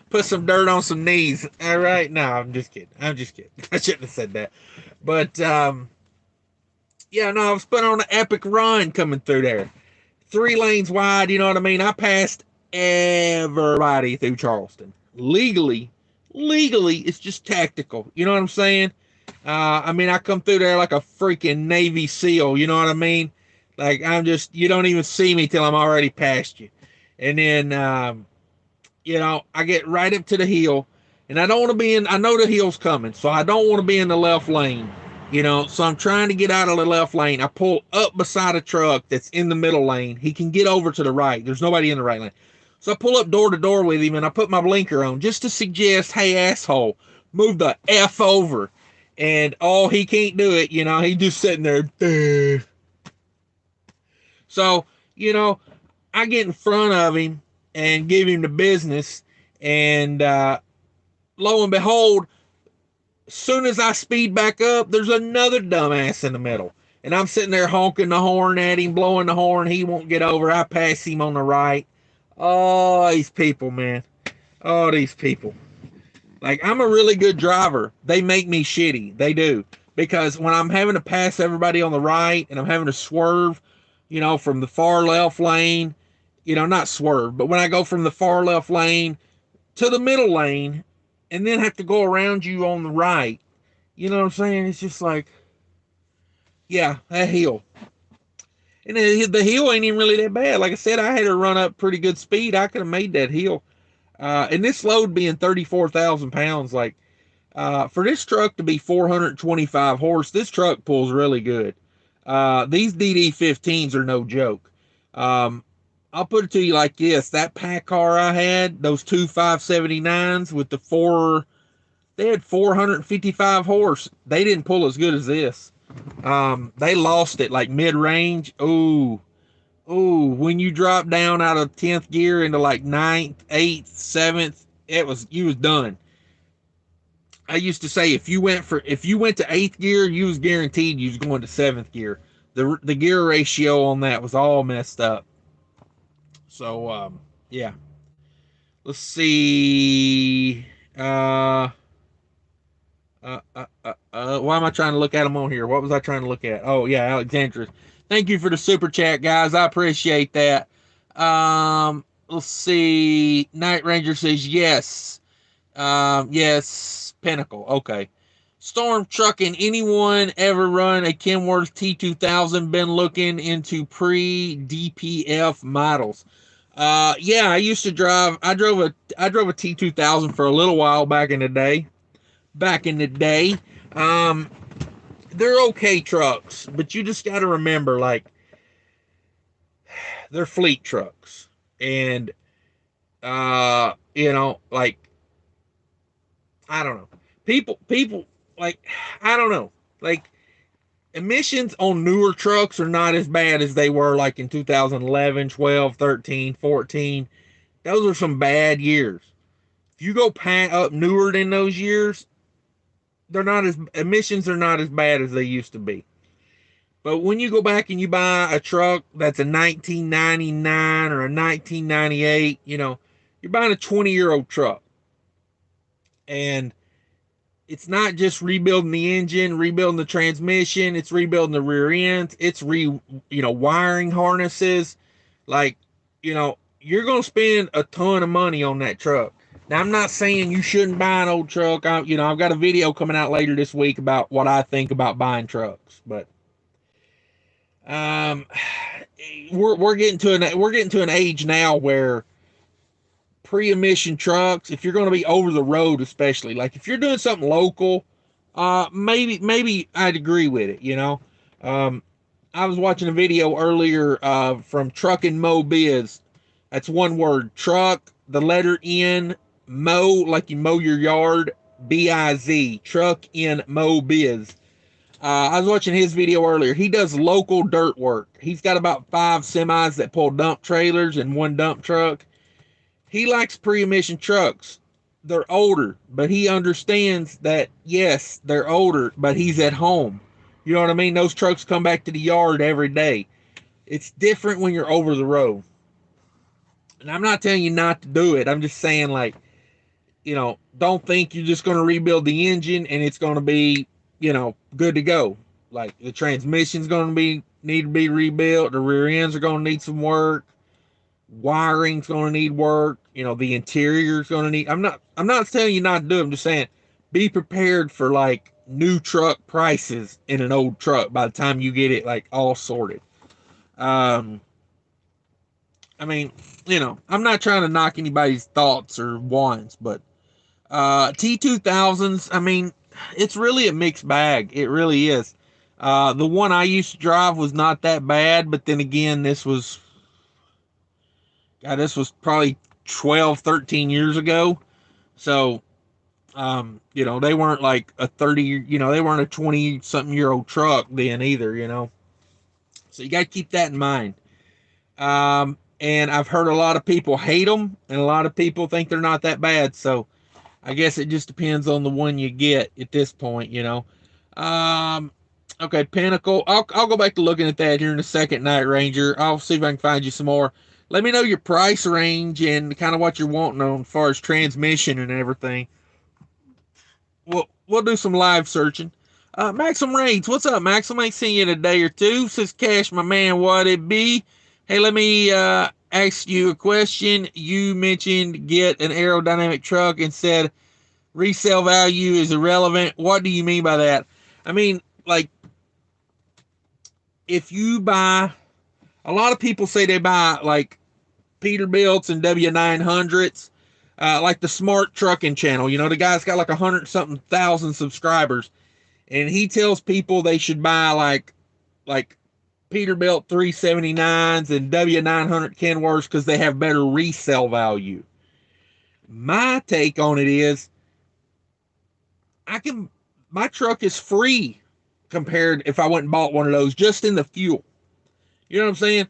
Put some dirt on some knees. All right. No, I'm just kidding. I'm just kidding. I shouldn't have said that. But, yeah, no, I was putting on an epic run coming through there. 3 lanes wide, you know what I mean? I passed everybody through Charleston. Legally, it's just tactical. You know what I'm saying? I mean, I come through there like a freaking Navy SEAL. You know what I mean? Like, you don't even see me till I'm already past you. And then, you know, I get right up to the hill, and I don't want to be I know the hill's coming, so I don't want to be in the left lane, you know, so I'm trying to get out of the left lane. I pull up beside a truck that's in the middle lane. He can get over to the right. There's nobody in the right lane. So I pull up door to door with him, and I put my blinker on just to suggest, hey, asshole, move the F over. And, oh, he can't do it, you know, he's just sitting there. So, you know, I get in front of him and give him the business, and lo and behold, as soon as I speed back up, there's another dumbass in the middle, and I'm sitting there honking the horn at him, blowing the horn. He won't get over. I pass him on the right. Oh, these people, man. Oh, these people. Like, I'm a really good driver. They make me shitty. They do. Because when I'm having to pass everybody on the right and I'm having to swerve, you know, from the far left lane, you know, not swerve, but when I go from the far left lane to the middle lane and then have to go around you on the right, you know what I'm saying? It's just like, yeah, that hill. And the hill ain't even really that bad. Like I said, I had to run up pretty good speed. I could have made that hill. And this load being 34,000 pounds, like, for this truck to be 425 horse, this truck pulls really good. These DD15s are no joke. I'll put it to you like this. That pack car I had, those two 579s with they had 455 horse. They didn't pull as good as this. They lost it like mid-range. Ooh, when you drop down out of 10th gear into like 9th, 8th, 7th, you was done. I used to say if you went to 8th gear, you was guaranteed you was going to 7th gear. The gear ratio on that was all messed up. So yeah. Let's see. Why am I trying to look at them on here? What was I trying to look at? Oh yeah, Alexandra. Thank you for the super chat, guys. I appreciate that. Let's see. Night Ranger says yes. Yes. Pinnacle. Okay. Storm Trucking. Anyone ever run a Kenworth T2000? Been looking into pre-DPF models. Yeah, I used to drive. I drove a T2000 for a little while back in the day. They're okay trucks, but you just got to remember, like, they're fleet trucks, and you know, like, I don't know, people, like, I don't know, like, emissions on newer trucks are not as bad as they were like in 2011, 12, 13, 14. Those are some bad years. If you go up newer than those years, emissions are not as bad as they used to be. But when you go back and you buy a truck that's a 1999 or a 1998, you know, you're buying a 20-year-old truck. And it's not just rebuilding the engine, rebuilding the transmission, it's rebuilding the rear end, it's wiring harnesses. Like, you know, you're going to spend a ton of money on that truck. Now, I'm not saying you shouldn't buy an old truck. I've got a video coming out later this week about what I think about buying trucks, but um, we're getting to an age now where pre-emission trucks, if you're going to be over the road, especially like if you're doing something local, maybe I'd agree with it. Um, I was watching a video earlier from Trucking Mo Biz. That's one word, truck, the letter N, mow, like you mow your yard, biz, truck in Mo Biz. I was watching his video earlier. He does local dirt work. He's got about 5 semis that pull dump trailers and one dump truck. He likes pre-emission trucks. They're older, but he understands that, yes, they're older, but he's at home. You know what I mean? Those trucks come back to the yard every day. It's different when you're over the road. And I'm not telling you not to do it. I'm just saying, like, don't think you're just going to rebuild the engine and it's going to be, good to go. Like, the transmission's going to need to be rebuilt. The rear ends are going to need some work. Wiring's going to need work. The interior's going to need. I'm not telling you not to do it. I'm just saying, be prepared for like new truck prices in an old truck by the time you get it like all sorted. Um, I mean, I'm not trying to knock anybody's thoughts or wants, but T2000s, I mean, it's really a mixed bag. It really is. The one I used to drive was not that bad, but then again, this was probably 12, 13 years ago. So, they weren't like a 30, they weren't a 20 something year old truck then either. So you got to keep that in mind. And I've heard a lot of people hate them and a lot of people think they're not that bad. So I guess it just depends on the one you get at this point. Um, okay, Pinnacle. I'll go back to looking at that here in a second, Night Ranger. I'll see if I can find you some more. Let me know your price range and kind of what you're wanting on as far as transmission and everything. We'll do some live searching. Maxim Reigns, what's up, Maxim? I ain't seen you in a day or two. Says Cash, my man, what it be? Hey, let me ask you a question. You mentioned get an aerodynamic truck and said resale value is irrelevant. What do you mean by that? I mean, like, if you buy, a lot of people say they buy like Peterbilts and W900s, like the Smart Trucking channel. The guy's got like 100 something thousand subscribers, and he tells people they should buy like Peterbilt 379s and W900 Kenworths because they have better resale value. My take on it is, my truck is free compared if I went and bought one of those just in the fuel. You know what I'm saying?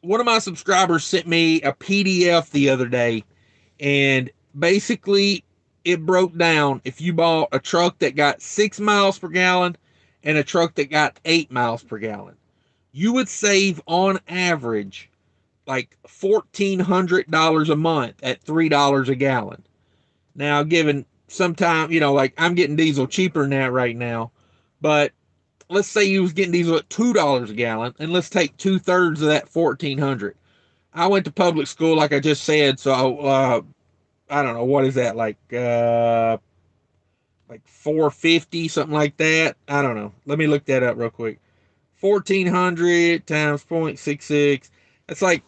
One of my subscribers sent me a PDF the other day, and basically it broke down if you bought a truck that got 6 miles per gallon and a truck that got 8 miles per gallon, you would save on average like $1,400 a month at $3 a gallon. Now, given sometime, like I'm getting diesel cheaper than that right now, but let's say you was getting diesel at $2 a gallon, and let's take 2/3 of that 1,400. I went to public school, like I just said, so I don't know, what is that, like 450, something like that. I don't know. Let me look that up real quick. 1,400 times 0.66. That's like,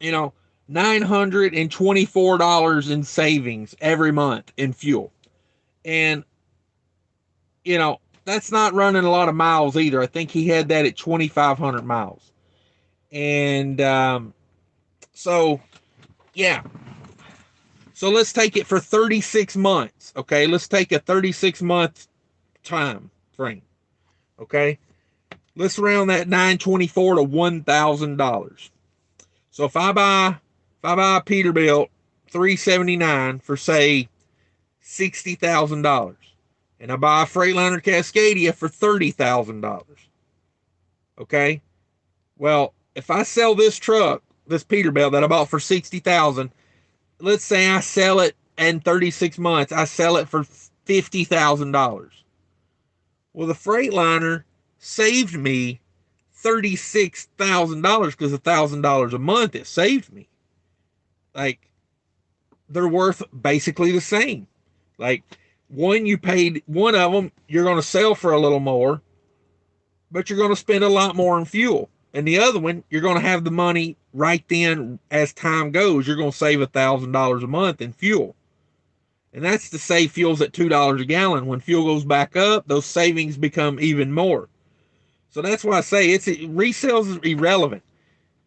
$924 in savings every month in fuel. And, that's not running a lot of miles either. I think he had that at 2,500 miles. And so, yeah. So let's take it for 36 months. Okay. Let's take a 36-month time frame. Okay. Let's round that 924 to $1,000. So if I buy a Peterbilt 379 for say $60,000, and I buy a Freightliner Cascadia for $30,000. Okay? Well, if I sell this truck, this Peterbilt that I bought for $60,000, let's say I sell it in 36 months, I sell it for $50,000. Well, the Freightliner saved me $36,000 because $1,000 a month it saved me. Like, they're worth basically the same. Like one you paid, one of them you're going to sell for a little more, but you're going to spend a lot more in fuel. And the other one, you're going to have the money right then as time goes. You're going to save $1,000 a month in fuel. And that's to say fuel's at $2 a gallon. When fuel goes back up, those savings become even more. So that's why I say resales is irrelevant,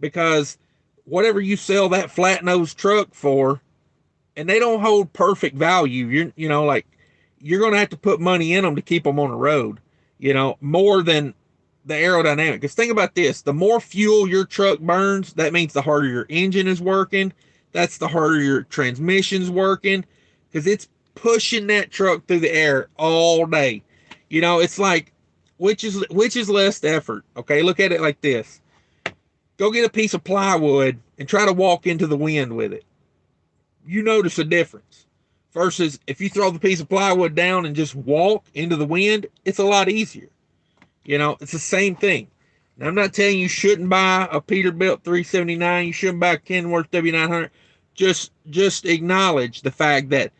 because whatever you sell that flat nose truck for, and they don't hold perfect value. Like you're going to have to put money in them to keep them on the road. More than the aerodynamic. Because think about this: the more fuel your truck burns, that means the harder your engine is working. That's the harder your transmission's working, because it's pushing that truck through the air all day. It's like which is less effort. Okay, look at it like this: go get a piece of plywood and try to walk into the wind with it. You notice a difference. Versus if you throw the piece of plywood down and just walk into the wind, it's a lot easier. It's the same thing. Now, I'm not telling you shouldn't buy a Peterbilt 379. You shouldn't buy a Kenworth W900. Just acknowledge the fact that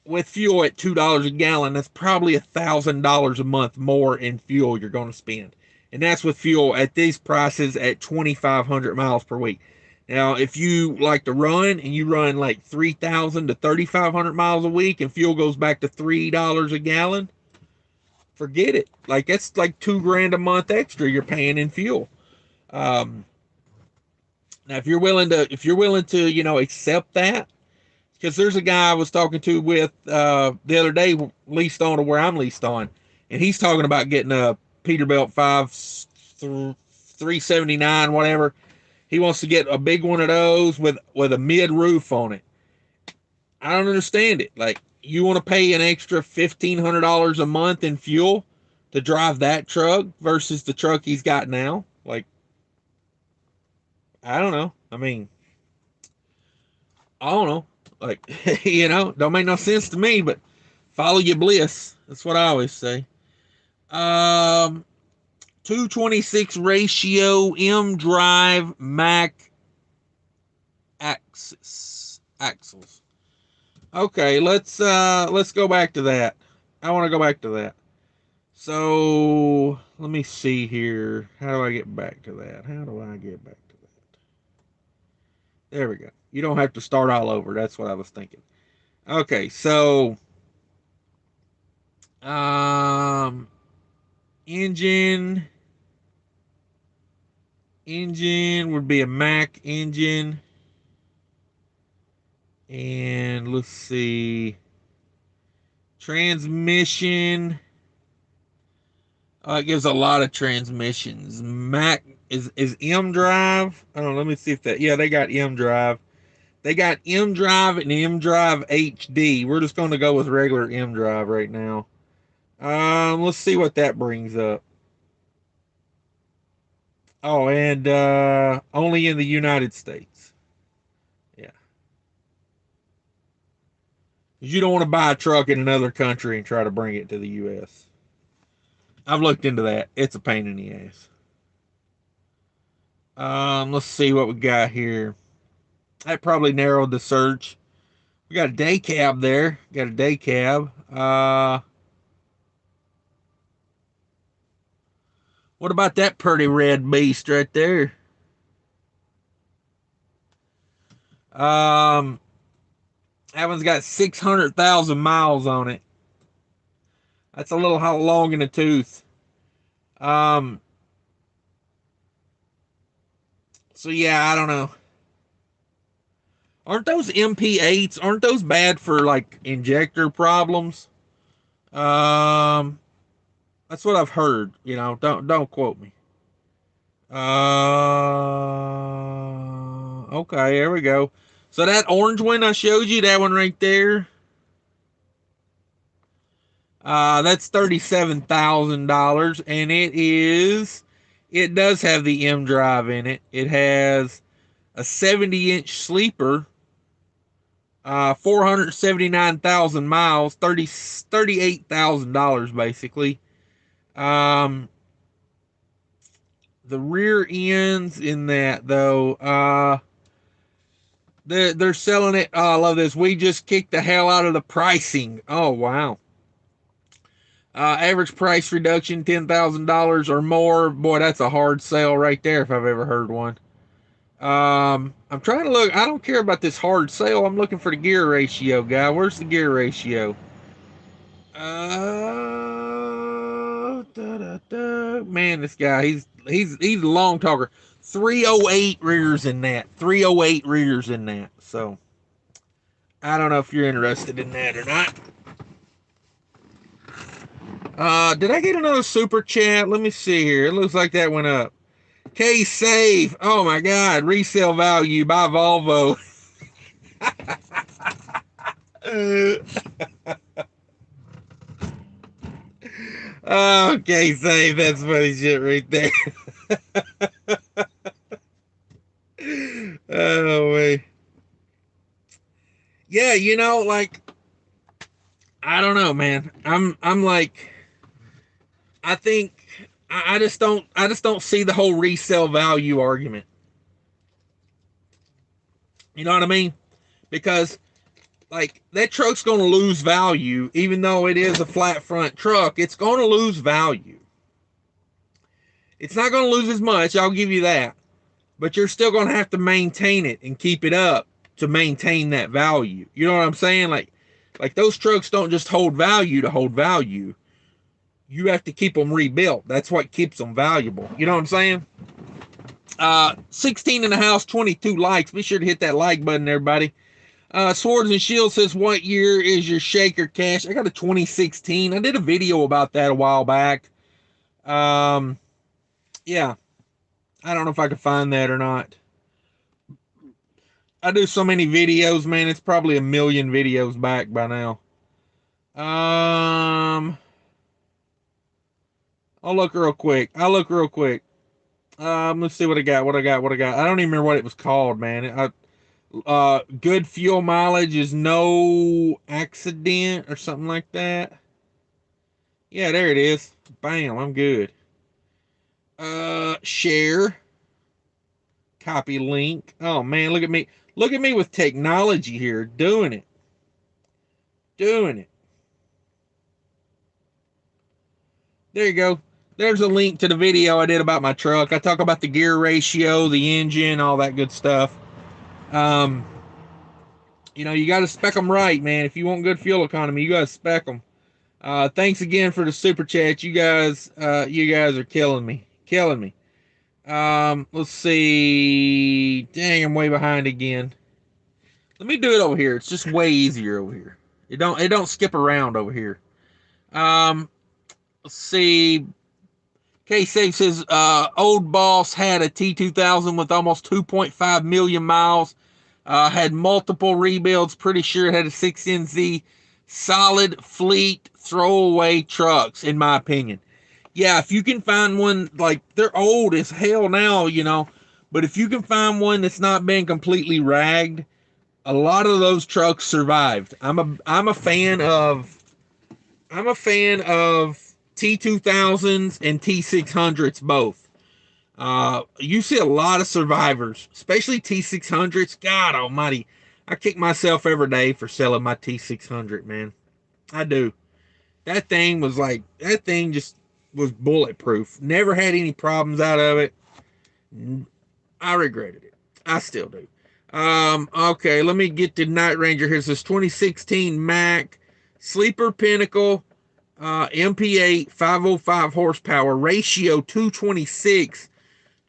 with fuel at $2 a gallon, that's probably $1,000 a month more in fuel you're going to spend. And that's with fuel at these prices at 2,500 miles per week. Now, if you like to run and you run like 3,000 to 3,500 miles a week and fuel goes back to $3 a gallon, forget it. Like that's like $2,000 a month extra you're paying in fuel. Now, if you're willing to, accept that, because there's a guy I was talking to with the other day, leased on to where I'm leased on, and he's talking about getting a Peterbilt 379, whatever. He wants to get a big one of those with a mid roof on it. I don't understand it. Like, you want to pay an extra $1,500 a month in fuel to drive that truck versus the truck he's got now? Like, I don't know. I mean, I don't know. Like, don't make no sense to me, but follow your bliss. That's what I always say. 226 ratio M drive Mac axles. Okay, let's go back to that. I want to go back to that. So let me see here. How do I get back to that? There we go. You don't have to start all over. That's what I was thinking. Okay, so engine would be a Mac engine. And let's see. Transmission. It gives a lot of transmissions. Mac is M drive. I don't know. Let me see if that. Yeah, they got M drive. They got M drive and M drive HD. We're just going to go with regular M drive right now. Let's see what that brings up. Oh, and only in the United States. Yeah. You don't want to buy a truck in another country and try to bring it to the U.S. I've looked into that. It's a pain in the ass. Let's see what we got here. That probably narrowed the search. We got a day cab there. Got a day cab. What about that pretty red beast right there? That one's got 600,000 miles on it. That's a little how long in the tooth. So yeah, I don't know. Aren't those MP8s? Aren't those bad for like injector problems? Um, that's what I've heard. Don't quote me. Okay, here we go. So that orange one I showed you, that one right there, that's $37,000, and it does have the M drive in it. It has a 70-inch sleeper, 479,000 miles, $38,000 basically. The rear ends in that though, They're selling it. Oh, I love this. We just kicked the hell out of the pricing. Oh, wow. Average price reduction $10,000 or more. Boy, that's a hard sale right there if I've ever heard one. I'm trying to look. I don't care about this hard sale. I'm looking for the gear ratio, guy. Where's the gear ratio? Man, this guy, he's a long talker. 308 rears in that. 308 rears in that. So I don't know if you're interested in that or not. Did I get another super chat? Let me see here. It looks like that went up. K Save. Oh my God. Resale value by Volvo. Okay, Save. That's funny shit right there. Oh wait. Yeah, like I don't know, man. I'm like I think I just don't see the whole resale value argument. You know what I mean? Because like that truck's going to lose value even though it is a flat front truck. It's going to lose value. It's not going to lose as much, I'll give you that. But you're still going to have to maintain it and keep it up to maintain that value. You know what I'm saying? Like those trucks don't just hold value to hold value. You have to keep them rebuilt. That's what keeps them valuable. You know what I'm saying? 16 in the house, 22 likes. Be sure to hit that like button, everybody. Swords and Shields says, what year is your shaker cash? I got a 2016. I did a video about that a while back. Yeah. I don't know if I can find that or not. I do so many videos, man. It's probably a million videos back by now. I'll look real quick. Let's see what I got. I don't even remember what it was called, man. Good fuel mileage is no accident or something like that. Yeah, there it is. Bam, I'm good. Share. Copy link. Oh man, look at me. Look at me with technology here, doing it. There you go. There's a link to the video I did about my truck. I talk about the gear ratio, the engine, all that good stuff. Um, you got to spec them right, man. If you want good fuel economy, you got to spec them. Thanks again for the super chat. You guys are killing me. Let's see. Dang, I'm way behind again. Let me do it over here. It's just way easier over here. It don't skip around over here. Let's see. K-Save says, old boss had a T2000 with almost 2.5 million miles. Had multiple rebuilds. Pretty sure it had a 6NZ. Solid fleet throwaway trucks, in my opinion. Yeah, if you can find one, like, they're old as hell now, but if you can find one that's not been completely ragged, a lot of those trucks survived. I'm a fan of T2000s and T600s both. You see a lot of survivors, especially T600s. God almighty, I kick myself every day for selling my T600, man. I do. That thing just was bulletproof. Never had any problems out of it. I regretted it. I still do. Okay, let me get to Night Ranger. Here's this 2016 Mac Sleeper Pinnacle MP8 505 horsepower, ratio 226,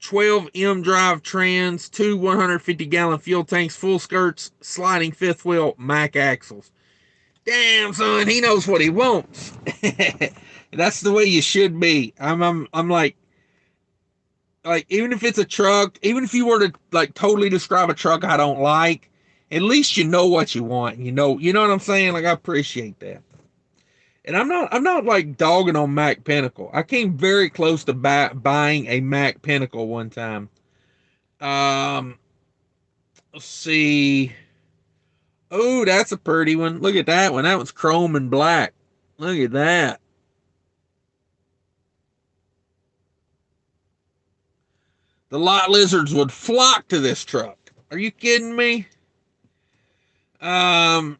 12 M drive trans, two 150-gallon fuel tanks, full skirts, sliding fifth wheel, Mac axles. Damn, son, he knows what he wants. That's the way you should be. I'm like even if it's a truck, even if you were to like totally describe a truck I don't like, at least you know what you want. You know what I'm saying? Like I appreciate that. And I'm not like dogging on Mac Pinnacle. I came very close to buying a Mac Pinnacle one time. Um, let's see. Oh, that's a pretty one. Look at that one. That one's chrome and black. Look at that. The lot lizards would flock to this truck. Are you kidding me? Um,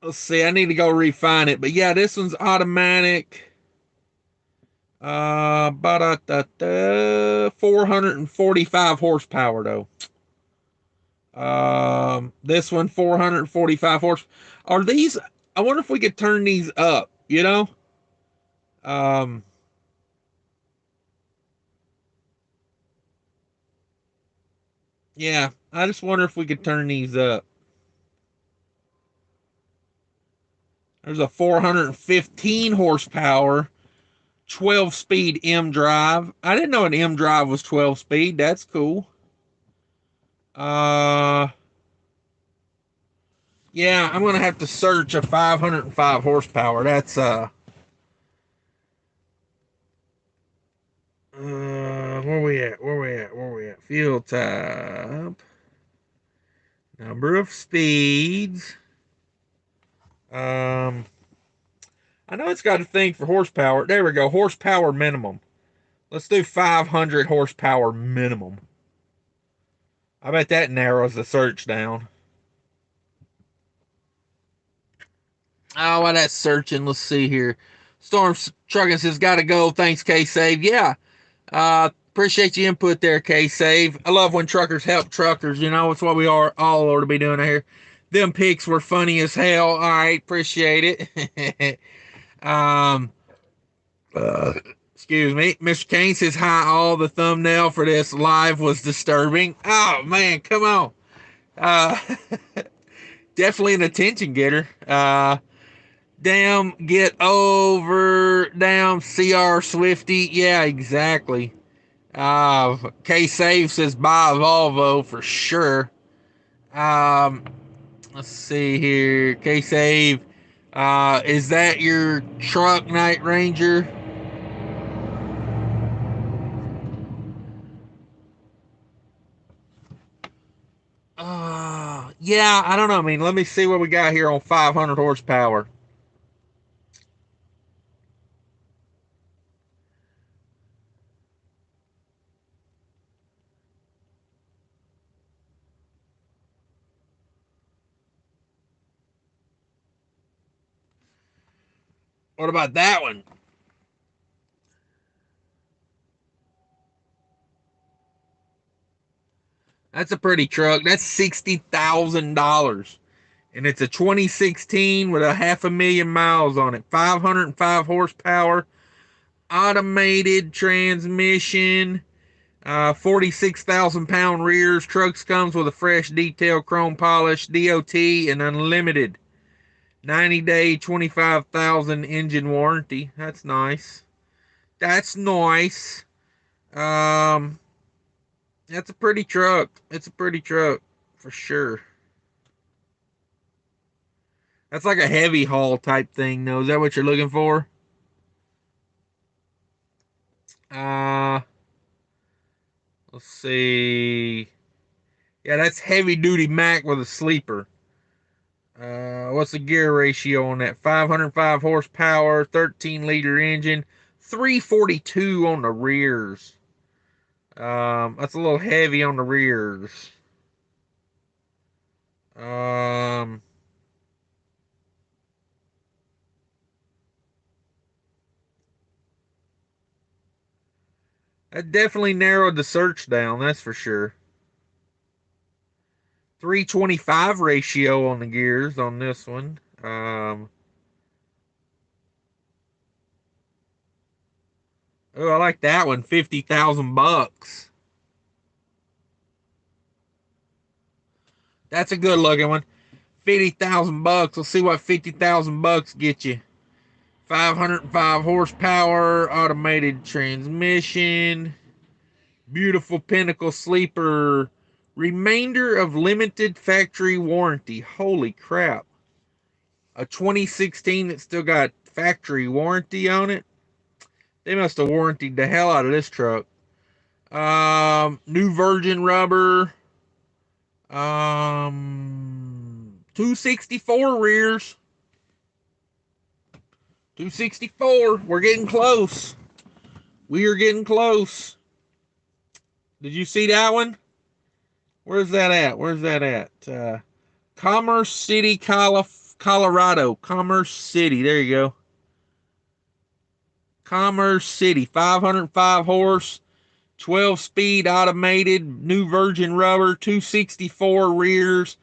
let's see. I need to go refine it, but yeah, this one's automatic. 445 horsepower though. This one 445 horse. Are these? I wonder if we could turn these up. You know. Um. Yeah, I just wonder if we could turn these up. There's a 415 horsepower, 12 speed M drive. I didn't know an M drive was 12 speed. That's cool. Uh, yeah, I'm gonna have to search a 505 horsepower. That's where we at? Where we at? Where we at? Fuel type, number of speeds. Um, I know it's got a thing for horsepower. There we go. Horsepower minimum. Let's do 500 horsepower minimum. I bet that narrows the search down. Oh, while that's searching, let's see here. Storm Trucking says, gotta go. Thanks, K Save. Yeah. Appreciate your input there, K Save. I love when truckers help truckers. You know, it's what we all ought to be doing here. Them pics were funny as hell. All right, appreciate it. um, uh, excuse me. Mr. Kane says, hi, all. The thumbnail for this live was disturbing. Oh, man, come on. Uh, definitely an attention getter. Damn, get over. Damn, CR Swifty. Yeah, exactly. K Save says buy a Volvo for sure. Um, let's see here. K Save, is that your truck, Night Ranger? Yeah, I don't know. I mean, let me see what we got here on 500 horsepower. What about that one? That's a pretty truck. That's $60,000. And it's a 2016 with a 500,000 miles on it. 505 horsepower, automated transmission, 46,000 pound rears. Trucks comes with a fresh detail chrome polish, DOT, and unlimited 90-day, 25,000 engine warranty. That's nice. That's nice. Um, that's a pretty truck. It's a pretty truck for sure. That's like a heavy haul type thing, though. Is that what you're looking for? Uh, let's see. Yeah, that's heavy duty Mac with a sleeper. What's the gear ratio on that? 505 horsepower, 13-liter engine, 342 on the rears. That's a little heavy on the rears. Um, that definitely narrowed the search down, that's for sure. 325 ratio on the gears on this one. Oh, I like that one. 50,000 bucks. That's a good looking one. 50,000 bucks. Let's see what 50,000 bucks get you. 505 horsepower, automated transmission, beautiful Pinnacle sleeper, remainder of limited factory warranty. Holy crap. A 2016 that still got factory warranty on it. They must have warrantied the hell out of this truck. New virgin rubber. 264 rears. 264. We're getting close. We are getting close. Did you see that one? Where's that at? Where's that at? Commerce City, Colorado. Commerce City. There you go. Commerce City. 505 horse, 12 speed automated, new virgin rubber, 264 rears,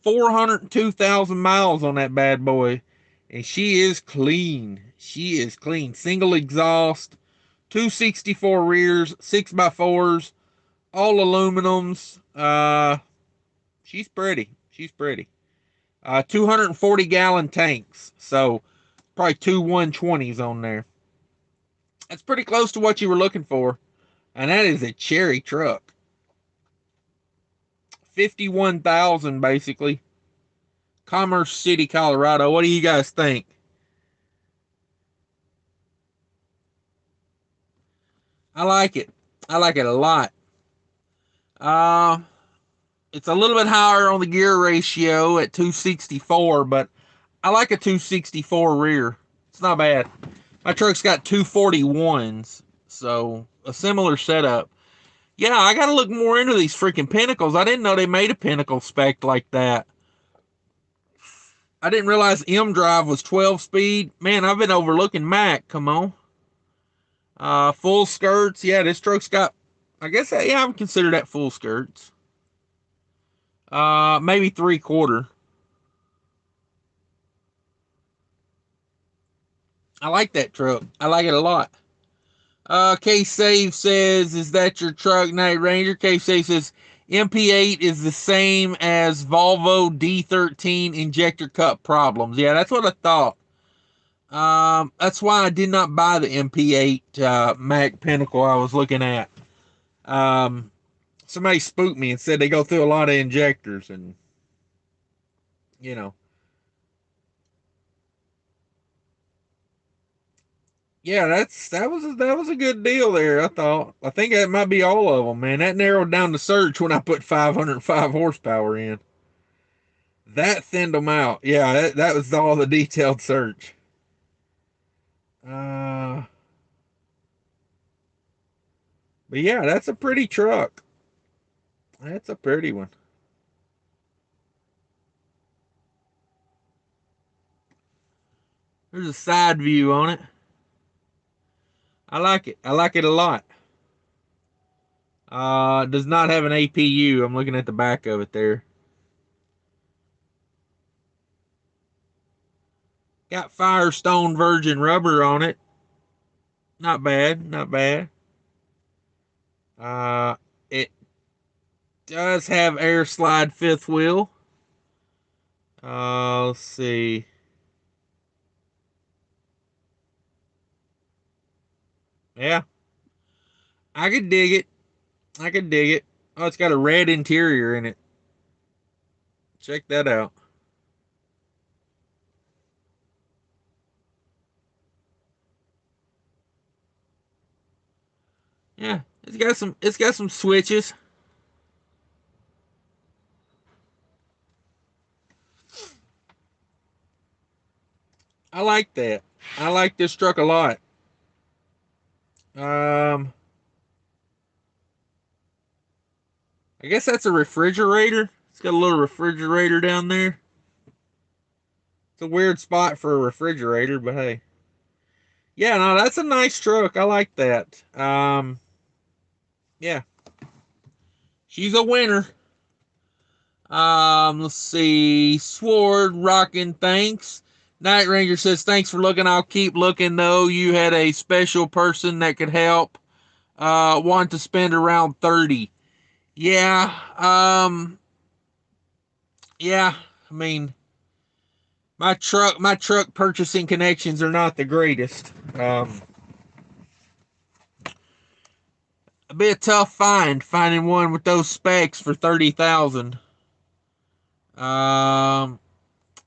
402,000 miles on that bad boy. And she is clean. She is clean. Single exhaust, 264 rears, 6x4s, all aluminums. She's pretty. She's pretty. 240 gallon tanks. So probably two 120s on there. That's pretty close to what you were looking for. And that is a cherry truck. 51,000 basically. Commerce City, Colorado. What do you guys think? I like it. I like it a lot. It's a little bit higher on the gear ratio at 264, but I like a 264 rear. It's not bad. My truck's got 241s, so a similar setup. Yeah, I got to look more into these freaking Pinnacles. I didn't know they made a Pinnacle spec like that. I didn't realize M Drive was 12 speed. Man, I've been overlooking Mac. Come on. Full skirts. Yeah, this truck's got, I guess, yeah, I would consider that full skirts. Maybe 3/4. I like that truck. I like it a lot. K Save says, is that your truck, Night Ranger? K Save says, MP8 is the same as Volvo D13 injector cup problems. Yeah, that's what I thought. That's why I did not buy the MP8 Mac Pinnacle I was looking at. Somebody spooked me and said they go through a lot of injectors, and you know. Yeah, that was a good deal there. I thought. I think that might be all of them, man. That narrowed down the search when I put 505 horsepower in. That thinned them out. Yeah, that was all the detailed search. Uh, but yeah, that's a pretty truck. That's a pretty one. There's a side view on it. I like it. I like it a lot. Does not have an APU. I'm looking at the back of it there. Got Firestone virgin rubber on it. Not bad. Not bad. It does have air slide fifth wheel. Let's see. Yeah, I could dig it. I could dig it. Oh, it's got a red interior in it. Check that out. Yeah, it's got some switches. I like that. I like this truck a lot. Um, I guess that's a refrigerator. It's got a little refrigerator down there. It's a weird spot for a refrigerator, but hey. Yeah, no, that's a nice truck. I like that. Yeah. She's a winner. Let's see. Sword rocking, thanks. Night Ranger says, thanks for looking. I'll keep looking, though. You had a special person that could help. Want to spend around 30. Yeah. Yeah. I mean, my truck purchasing connections are not the greatest. It'd be a tough finding one with those specs for 30,000.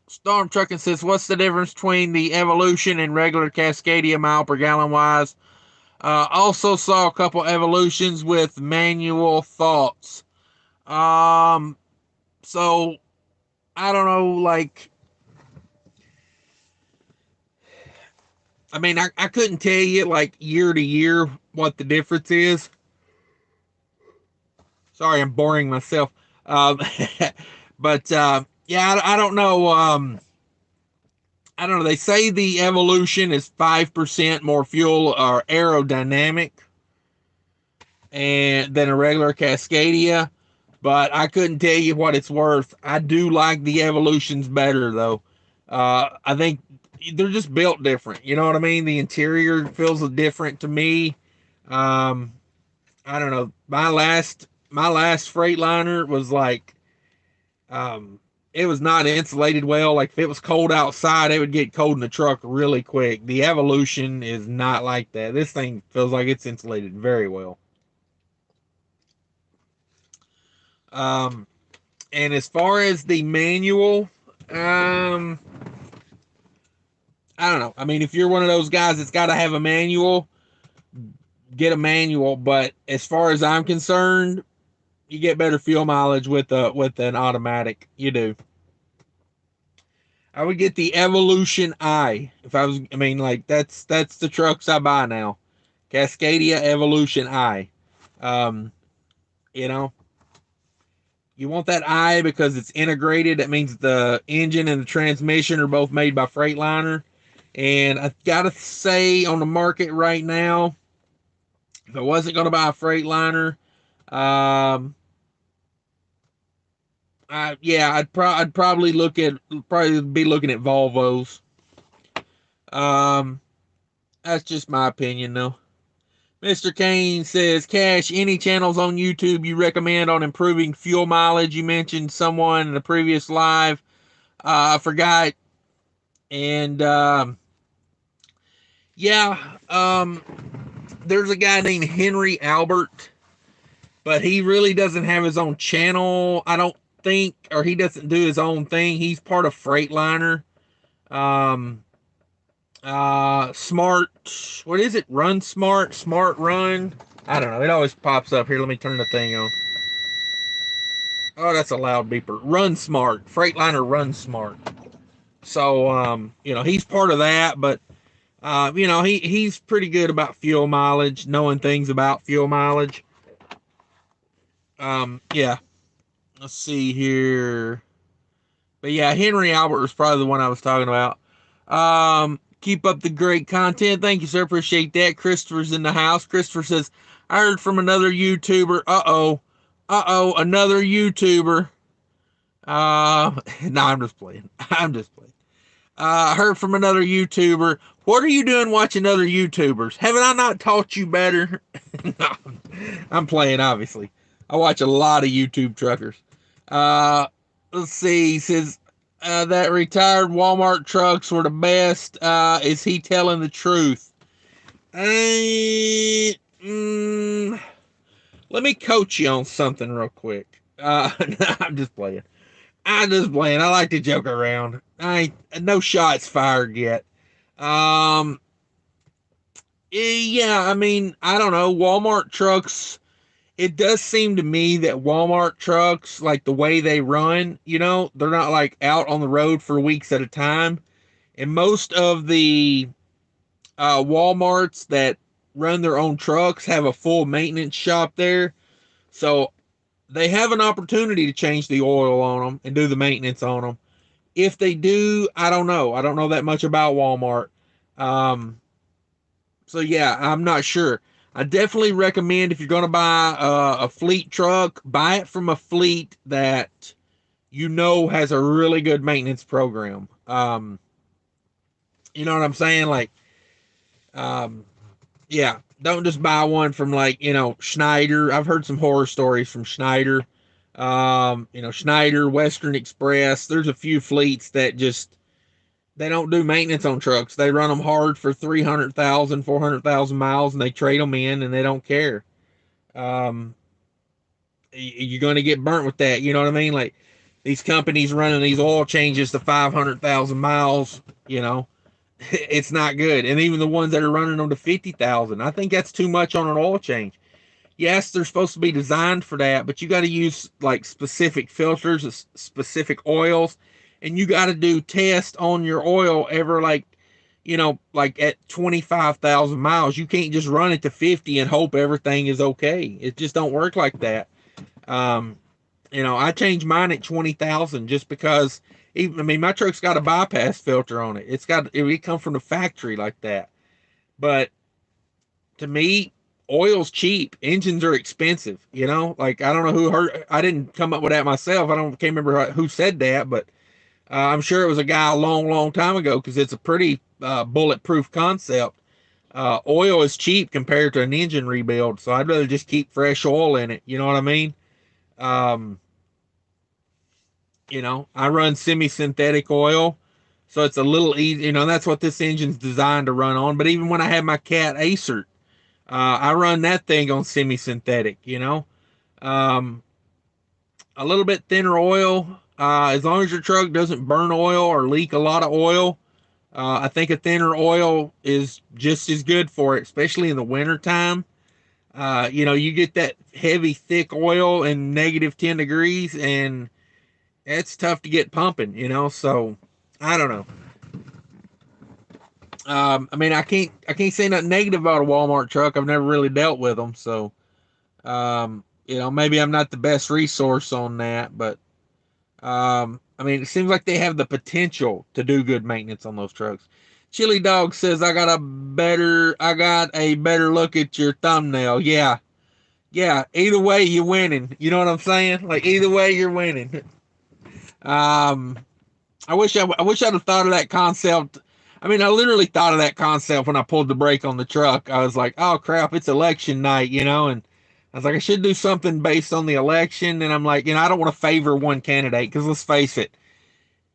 Storm Trucking says, what's the difference between the Evolution and regular Cascadia mile per gallon wise? Also saw a couple Evolutions with manual thoughts. So I don't know, like, I mean, I couldn't tell you like year to year what the difference is. Sorry, I'm boring myself. Um, but yeah, I don't know. I don't know. They say the Evolution is 5% more fuel or aerodynamic and than a regular Cascadia, but I couldn't tell you what it's worth. I do like the Evolutions better though. I think they're just built different. You know what I mean? The interior feels different to me. Um, I don't know. My last Freightliner was like it was not insulated well. Like if it was cold outside, it would get cold in the truck really quick. The Evolution is not like that. This thing feels like it's insulated very well. Um, and as far as the manual, um, I don't know. I mean, if you're one of those guys that's got to have a manual, get a manual. But as far as I'm concerned, you get better fuel mileage with an automatic. You do. I would get the Evolution I if I was. I mean, like that's the trucks I buy now. Cascadia Evolution I. Um, you know, you want that I because it's integrated. That means the engine and the transmission are both made by Freightliner. And I gotta say, on the market right now, if I wasn't gonna buy a Freightliner, um, yeah, I'd probably be looking at Volvos. Um, that's just my opinion, though. Mr. Kane says, Cash, any channels on YouTube you recommend on improving fuel mileage? You mentioned someone in the previous live. I forgot. And yeah, there's a guy named Henry Albert, but he really doesn't have his own channel, I don't think, or he doesn't do his own thing. He's part of Freightliner. Um, Smart, what is it? Run Smart, Smart Run. I don't know. It always pops up here. Let me turn the thing on. Oh, that's a loud beeper. Run Smart, Freightliner Run Smart. So, he's part of that, but he's pretty good about fuel mileage, knowing things about fuel mileage. Yeah. Let's see here. But yeah, Henry Albert was probably the one I was talking about. Keep up the great content. Thank you, sir. Appreciate that. Christopher's in the house. Christopher says, I heard from another YouTuber. Another YouTuber. No, I'm just playing. I'm just playing. I heard from another YouTuber. What are you doing watching other YouTubers? Haven't I not taught you better? No, I'm playing, obviously. I watch a lot of YouTube truckers. Let's see. He says that retired Walmart trucks were the best. Is he telling the truth? Let me coach you on something real quick. No, I'm just playing. I'm just playing. I like to joke around. I ain't no shots fired yet. Um, yeah, I mean, I don't know. Walmart trucks. It does seem to me that Walmart trucks, like the way they run, they're not like out on the road for weeks at a time. And most of the Walmarts that run their own trucks have a full maintenance shop there. So they have an opportunity to change the oil on them and do the maintenance on them. If they do, I don't know. I don't know that much about Walmart. Um, so yeah, I'm not sure. I definitely recommend if you're going to buy a fleet truck, buy it from a fleet that has a really good maintenance program. You know what I'm saying? Like, um, yeah, don't just buy one from like, Schneider. I've heard some horror stories from Schneider. Schneider, Western Express. There's a few fleets that just they don't do maintenance on trucks. They run them hard for 300,000, 400,000 miles, and they trade them in, and they don't care. Um, you're going to get burnt with that. You know what I mean? Like these companies running these oil changes to 500,000 miles. It's not good. And even the ones that are running them to 50,000, I think that's too much on an oil change. Yes, they're supposed to be designed for that, but you got to use like specific filters, specific oils, and you got to do tests on your oil ever like at 25,000 miles. You can't just run it to 50 and hope everything is okay. It just don't work like that. Um, I changed mine at 20,000 just because. Even, I mean, my truck's got a bypass filter on it. It come from the factory like that. But to me, oil's cheap. Engines are expensive. Like I don't know who heard. I didn't come up with that myself. Can't remember who said that, but I'm sure it was a guy a long, long time ago because it's a pretty bulletproof concept. Oil is cheap compared to an engine rebuild, so I'd rather just keep fresh oil in it. You know what I mean? Um, I run semi-synthetic oil, so it's a little easy. That's what this engine's designed to run on. But even when I have my Cat Acer, I run that thing on semi-synthetic. Um, a little bit thinner oil. As long as your truck doesn't burn oil or leak a lot of oil, I think a thinner oil is just as good for it, especially in the wintertime. You get that heavy, thick oil in -10 degrees, and it's tough to get pumping. So I don't know. I mean, I can't say nothing negative about a Walmart truck. I've never really dealt with them, so maybe I'm not the best resource on that, but I mean, it seems like they have the potential to do good maintenance on those trucks. Chili Dog says, I got a better look at your thumbnail. Yeah. Yeah. Either way, you're winning. You know what I'm saying? Like, either way, you're winning. Um, I wish I'd have thought of that concept. I mean, I literally thought of that concept when I pulled the brake on the truck. I was like, oh crap, it's election night, and I was like, I should do something based on the election. And I'm like, I don't want to favor one candidate because let's face it,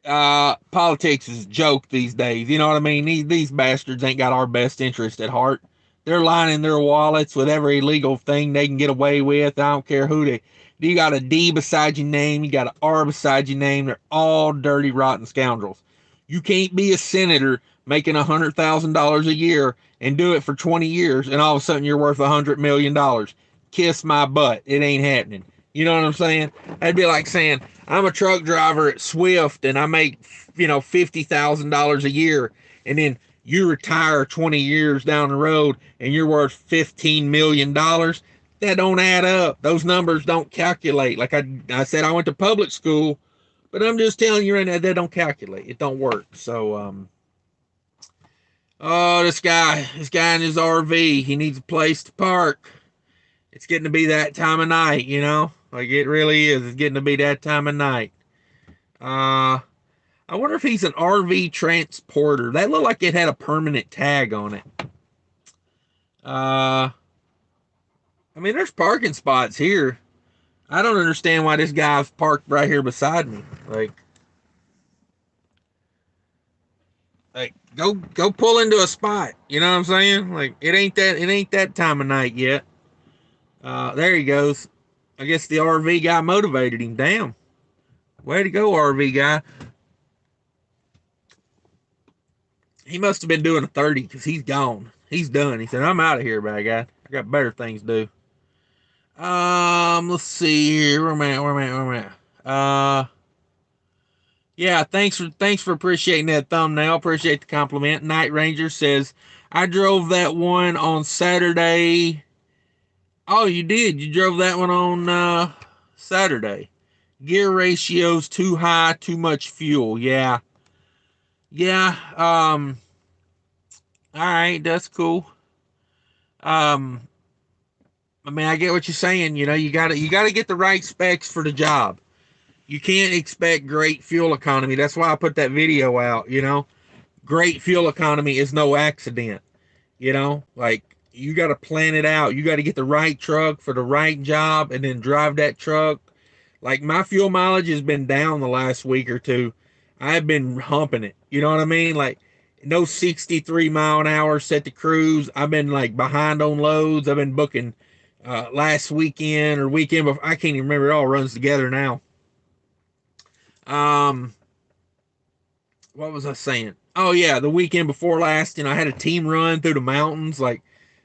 politics is a joke these days. You know what I mean? These bastards ain't got our best interest at heart. They're lining their wallets with every illegal thing they can get away with. I don't care who they. You got a D beside your name. You got an R beside your name. They're all dirty, rotten scoundrels. You can't be a senator making $100,000 a year and do it for 20 years, and all of a sudden you're worth $100 million. Kiss my butt. It ain't happening. You know what I'm saying? That'd be like saying I'm a truck driver at Swift and I make $50,000 a year, and then you retire 20 years down the road and you're worth $15 million. That don't add up. Those numbers don't calculate. Like I said, I went to public school, but I'm just telling you right now, that don't calculate. It don't work. So oh, this guy in his RV, he needs a place to park. It's getting to be that time of night. Like it really is. It's getting to be that time of night. I wonder if he's an RV transporter. That looked like it had a permanent tag on it. I mean, there's parking spots here. I don't understand why this guy's parked right here beside me. Like go pull into a spot. You know what I'm saying? Like it ain't that time of night yet. There he goes. I guess the RV guy motivated him. Damn. Way to go, RV guy. He must have been doing a 30 because he's gone. He's done. He said, I'm out of here, bad guy. I got better things to do. Let's see here. Where am I at? Yeah, thanks for appreciating that thumbnail. Appreciate the compliment. Night Ranger says, I drove that one on Saturday. Oh, you did. You drove that one on Saturday. Gear ratio's too high, too much fuel. Yeah. Yeah. All right, that's cool. Um, I mean, I get what you're saying. You gotta get the right specs for the job. You can't expect great fuel economy. That's why I put that video out. Great fuel economy is no accident. Like you got to plan it out. You got to get the right truck for the right job and then drive that truck. Like my fuel mileage has been down the last week or two. I've been humping it. You know what I mean? Like no 63 mile an hour set to cruise. I've been like behind on loads. I've been booking last weekend or weekend before. I can't even remember. It all runs together now. Um, what was I saying? Oh yeah, the weekend before last, I had a team run through the mountains. Like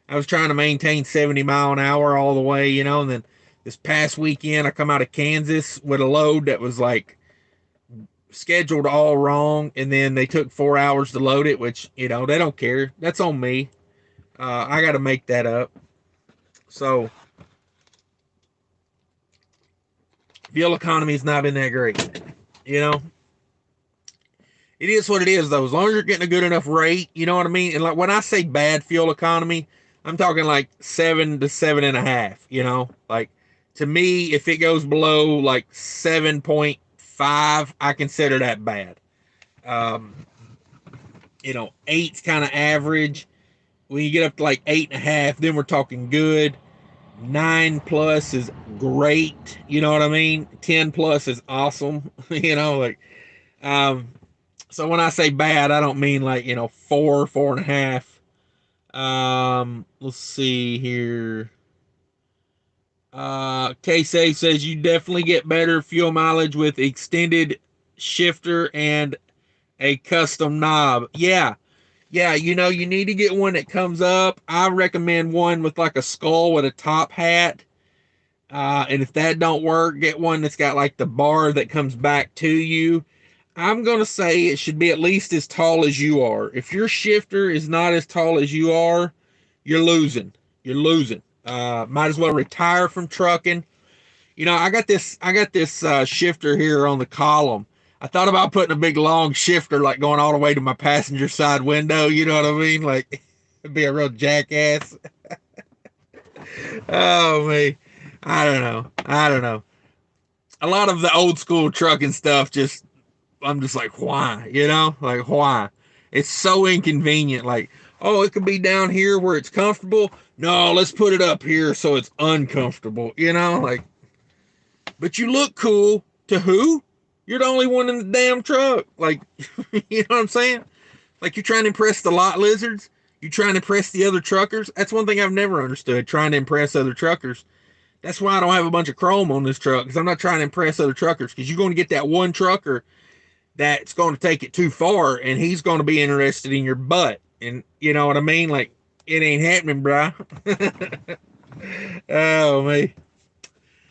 I was trying to maintain 70 mile an hour all the way, and then this past weekend I come out of Kansas with a load that was like scheduled all wrong, and then they took 4 hours to load it, which they don't care. That's on me. I got to make that up. So Fuel economy has not been that great. You know, it is what it is, though. As long as you're getting a good enough rate, you know what I mean? And like when I say bad fuel economy, I'm talking like 7 to 7.5, you know? Like to me, if it goes below like 7.5, I consider that bad. Um, you know, eight's kind of average. When you get up to like 8.5, then we're talking good. 9 plus is great. You know what I mean? 10 plus is awesome. You know, like, um, so when I say bad, I don't mean like, 4, 4.5. Let's see here. KSA says you definitely get better fuel mileage with extended shifter and a custom knob. Yeah. Yeah, you need to get one that comes up. I recommend one with like a skull with a top hat. And if that don't work, get one that's got like the bar that comes back to you. I'm going to say it should be at least as tall as you are. If your shifter is not as tall as you are, you're losing. You're losing. Might as well retire from trucking. I got this shifter here on the column. I thought about putting a big long shifter like going all the way to my passenger side window. You know what I mean? Like, it'd be a real jackass. Oh, me. I don't know. A lot of the old school trucking stuff I'm just like, why? Like, why? It's so inconvenient. Like, oh, it could be down here where it's comfortable. No, let's put it up here so it's uncomfortable. Like, but you look cool to who? You're the only one in the damn truck. Like, you know what I'm saying? Like, you're trying to impress the lot lizards. You're trying to impress the other truckers. That's one thing I've never understood, trying to impress other truckers. That's why I don't have a bunch of chrome on this truck, because I'm not trying to impress other truckers, because you're going to get that one trucker that's going to take it too far, and he's going to be interested in your butt. And you know what I mean? Like, it ain't happening, bro. Oh, man.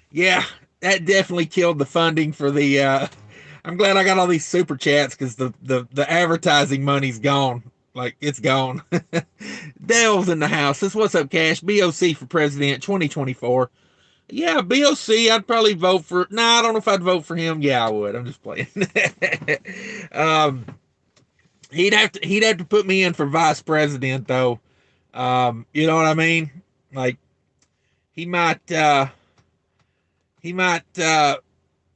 Yeah, that definitely killed the funding for the, I'm glad I got all these super chats, because the advertising money's gone. Like, it's gone. Dale's in the house. Says, what's up, Cash? BOC for president 2024. Yeah, BOC, I'd probably vote for. Nah, I don't know if I'd vote for him. Yeah, I would. I'm just playing. He'd have to put me in for vice president, though. You know what I mean? Like, he might he might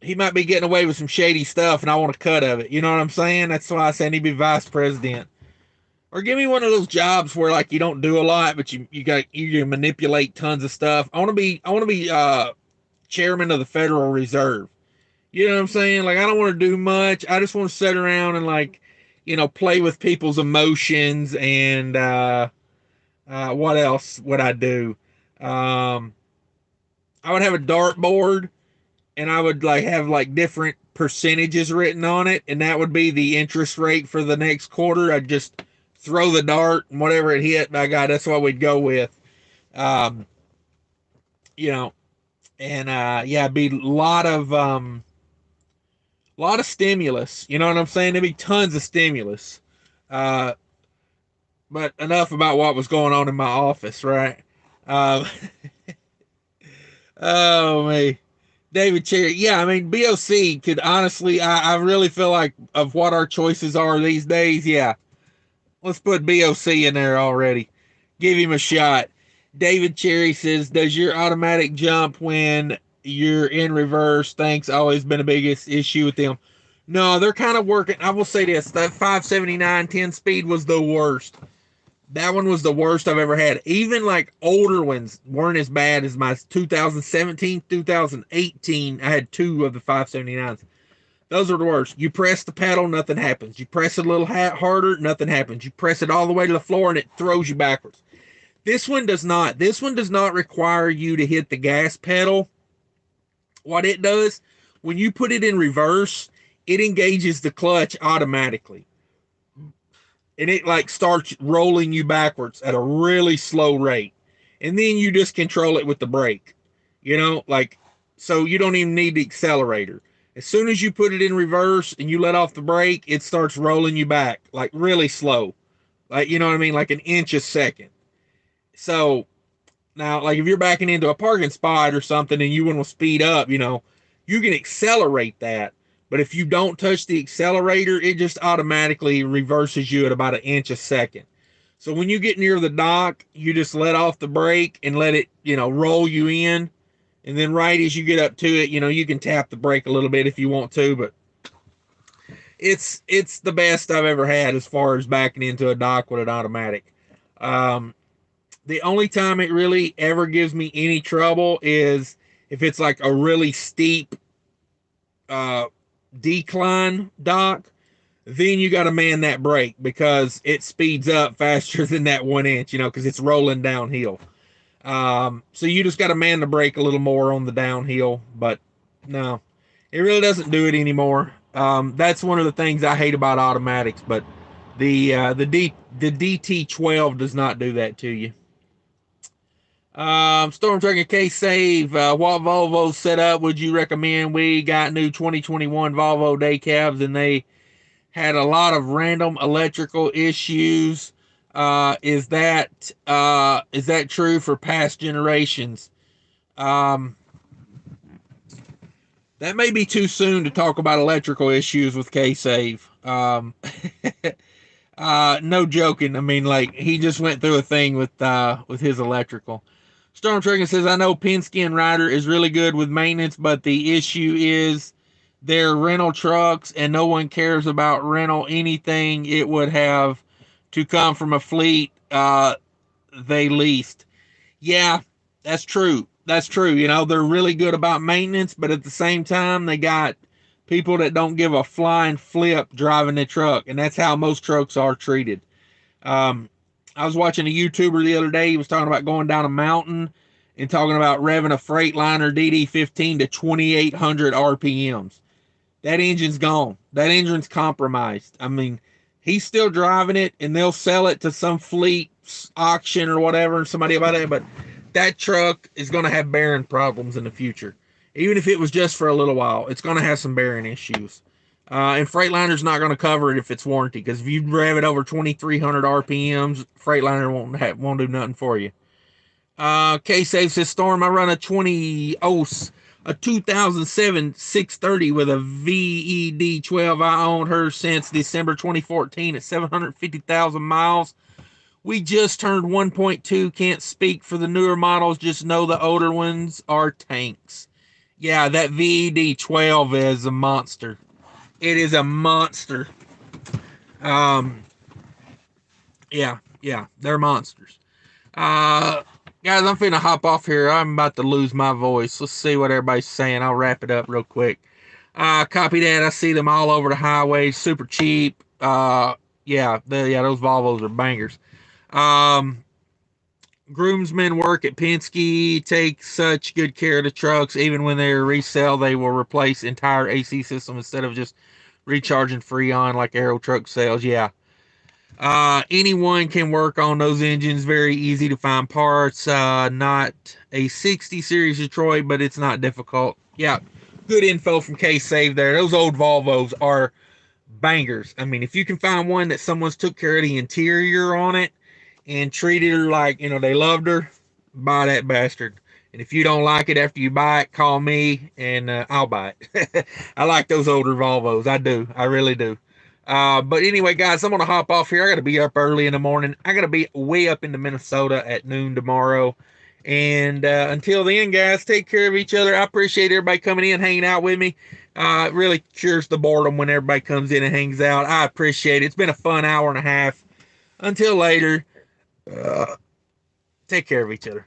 he might be getting away with some shady stuff, and I want a cut of it. You know what I'm saying? That's why I said he'd be vice president. Or give me one of those jobs where like you don't do a lot, but you can manipulate tons of stuff. I want to be chairman of the Federal Reserve. You know what I'm saying? Like, I don't want to do much. I just want to sit around and like, play with people's emotions. And what else would I do? I would have a dartboard, and I would like have like different percentages written on it, and that would be the interest rate for the next quarter. I'd just throw the dart, and whatever it hit, by God, that's what we'd go with. Um, you know, and yeah, it'd be a lot of stimulus. You know what I'm saying? There'd be tons of stimulus. Uh, but enough about what was going on in my office, right? Um, oh me, David Cherry. Yeah, I mean BOC could honestly. I really feel like of what our choices are these days. Yeah, let's put BOC in there already. Give him a shot. David Cherry says, does your automatic jump when you're in reverse? Thanks. Always been the biggest issue with them. No, they're kind of working. I will say this. That 579 10 speed was the worst. That one was the worst I've ever had. Even like older ones weren't as bad as my 2017, 2018. I had two of the 579s. Those are the worst. You press the pedal, nothing happens. You press it a little harder, nothing happens. You press it all the way to the floor, and it throws you backwards. This one does not. This one does not require you to hit the gas pedal. What it does, when you put it in reverse, it engages the clutch automatically. And it like starts rolling you backwards at a really slow rate. And then you just control it with the brake. Like, so you don't even need the accelerator. As soon as you put it in reverse and you let off the brake, it starts rolling you back like really slow. Like, you know what I mean? Like an inch a second. So now, like if you're backing into a parking spot or something and you want to speed up, you You can accelerate that, but if you don't touch the accelerator, it just automatically reverses you at about 1 inch a second. So when you get near the dock, you just let off the brake and let it, roll you in. And then right as you get up to it, you can tap the brake a little bit if you want to, but it's the best I've ever had as far as backing into a dock with an automatic. The only time it really ever gives me any trouble is if it's like a really steep decline dock. Then you got to man that brake because it speeds up faster than that 1 inch, because it's rolling downhill. So you just got to man the brake a little more on the downhill, but no, it really doesn't do it anymore. That's one of the things I hate about automatics, but the DT12 does not do that to you. Storm Trucking Case Save. What Volvo setup would you recommend? We got new 2021 Volvo day cabs, and they had a lot of random electrical issues. Is that true for past generations? That may be too soon to talk about electrical issues with K-Save. No joking. I mean, like, he just went through a thing with his electrical. Storm Trucking says, I know Penske and Ryder is really good with maintenance, but the issue is they're rental trucks and no one cares about rental anything. It would have to come from a fleet they leased. Yeah, that's true. That's true. They're really good about maintenance, but at the same time, they got people that don't give a flying flip driving the truck, and that's how most trucks are treated. I was watching a YouTuber the other day. He was talking about going down a mountain and talking about revving a Freightliner DD15 to 2,800 RPMs. That engine's gone. That engine's compromised. I mean, he's still driving it, and they'll sell it to some fleet auction or whatever, and somebody about it, but that truck is going to have bearing problems in the future. Even if it was just for a little while, it's going to have some bearing issues. And Freightliner's not going to cover it if it's warranty, because if you rev it over 2,300 RPMs, Freightliner won't do nothing for you. K-Save says, Storm, I run a 2007 630 with a VED 12. I owned her since December 2014 at 750,000 miles. We just turned 1.2. Can't speak for the newer models. Just know the older ones are tanks. Yeah, that VED 12 is a monster. It is a monster. Yeah, they're monsters. Guys, I'm finna hop off here. I'm about to lose my voice. Let's see what everybody's saying. I'll wrap it up real quick. Copy that. I see them all over the highway. Super cheap. Those Volvos are bangers. Groomsmen work at Penske, take such good care of the trucks. Even when they resell, they will replace entire AC system instead of just recharging Freon like Aero Truck sells. Yeah. Anyone can work on those engines. Very easy to find parts. Not a 60 series Detroit, but it's not difficult. Yeah. Good info from K-Save there. Those old Volvos are bangers. I mean, if you can find one that someone's took care of the interior on it and treated her like, they loved her, buy that bastard. And if you don't like it after you buy it, call me and I'll buy it. I like those older Volvos. I do. I really do. But anyway, guys, I'm going to hop off here. I got to be up early in the morning. I got to be way up into Minnesota at noon tomorrow. And until then, guys, take care of each other. I appreciate everybody coming in, hanging out with me. It really cures the boredom when everybody comes in and hangs out. I appreciate it. It's been a fun hour and a half. Until later, take care of each other.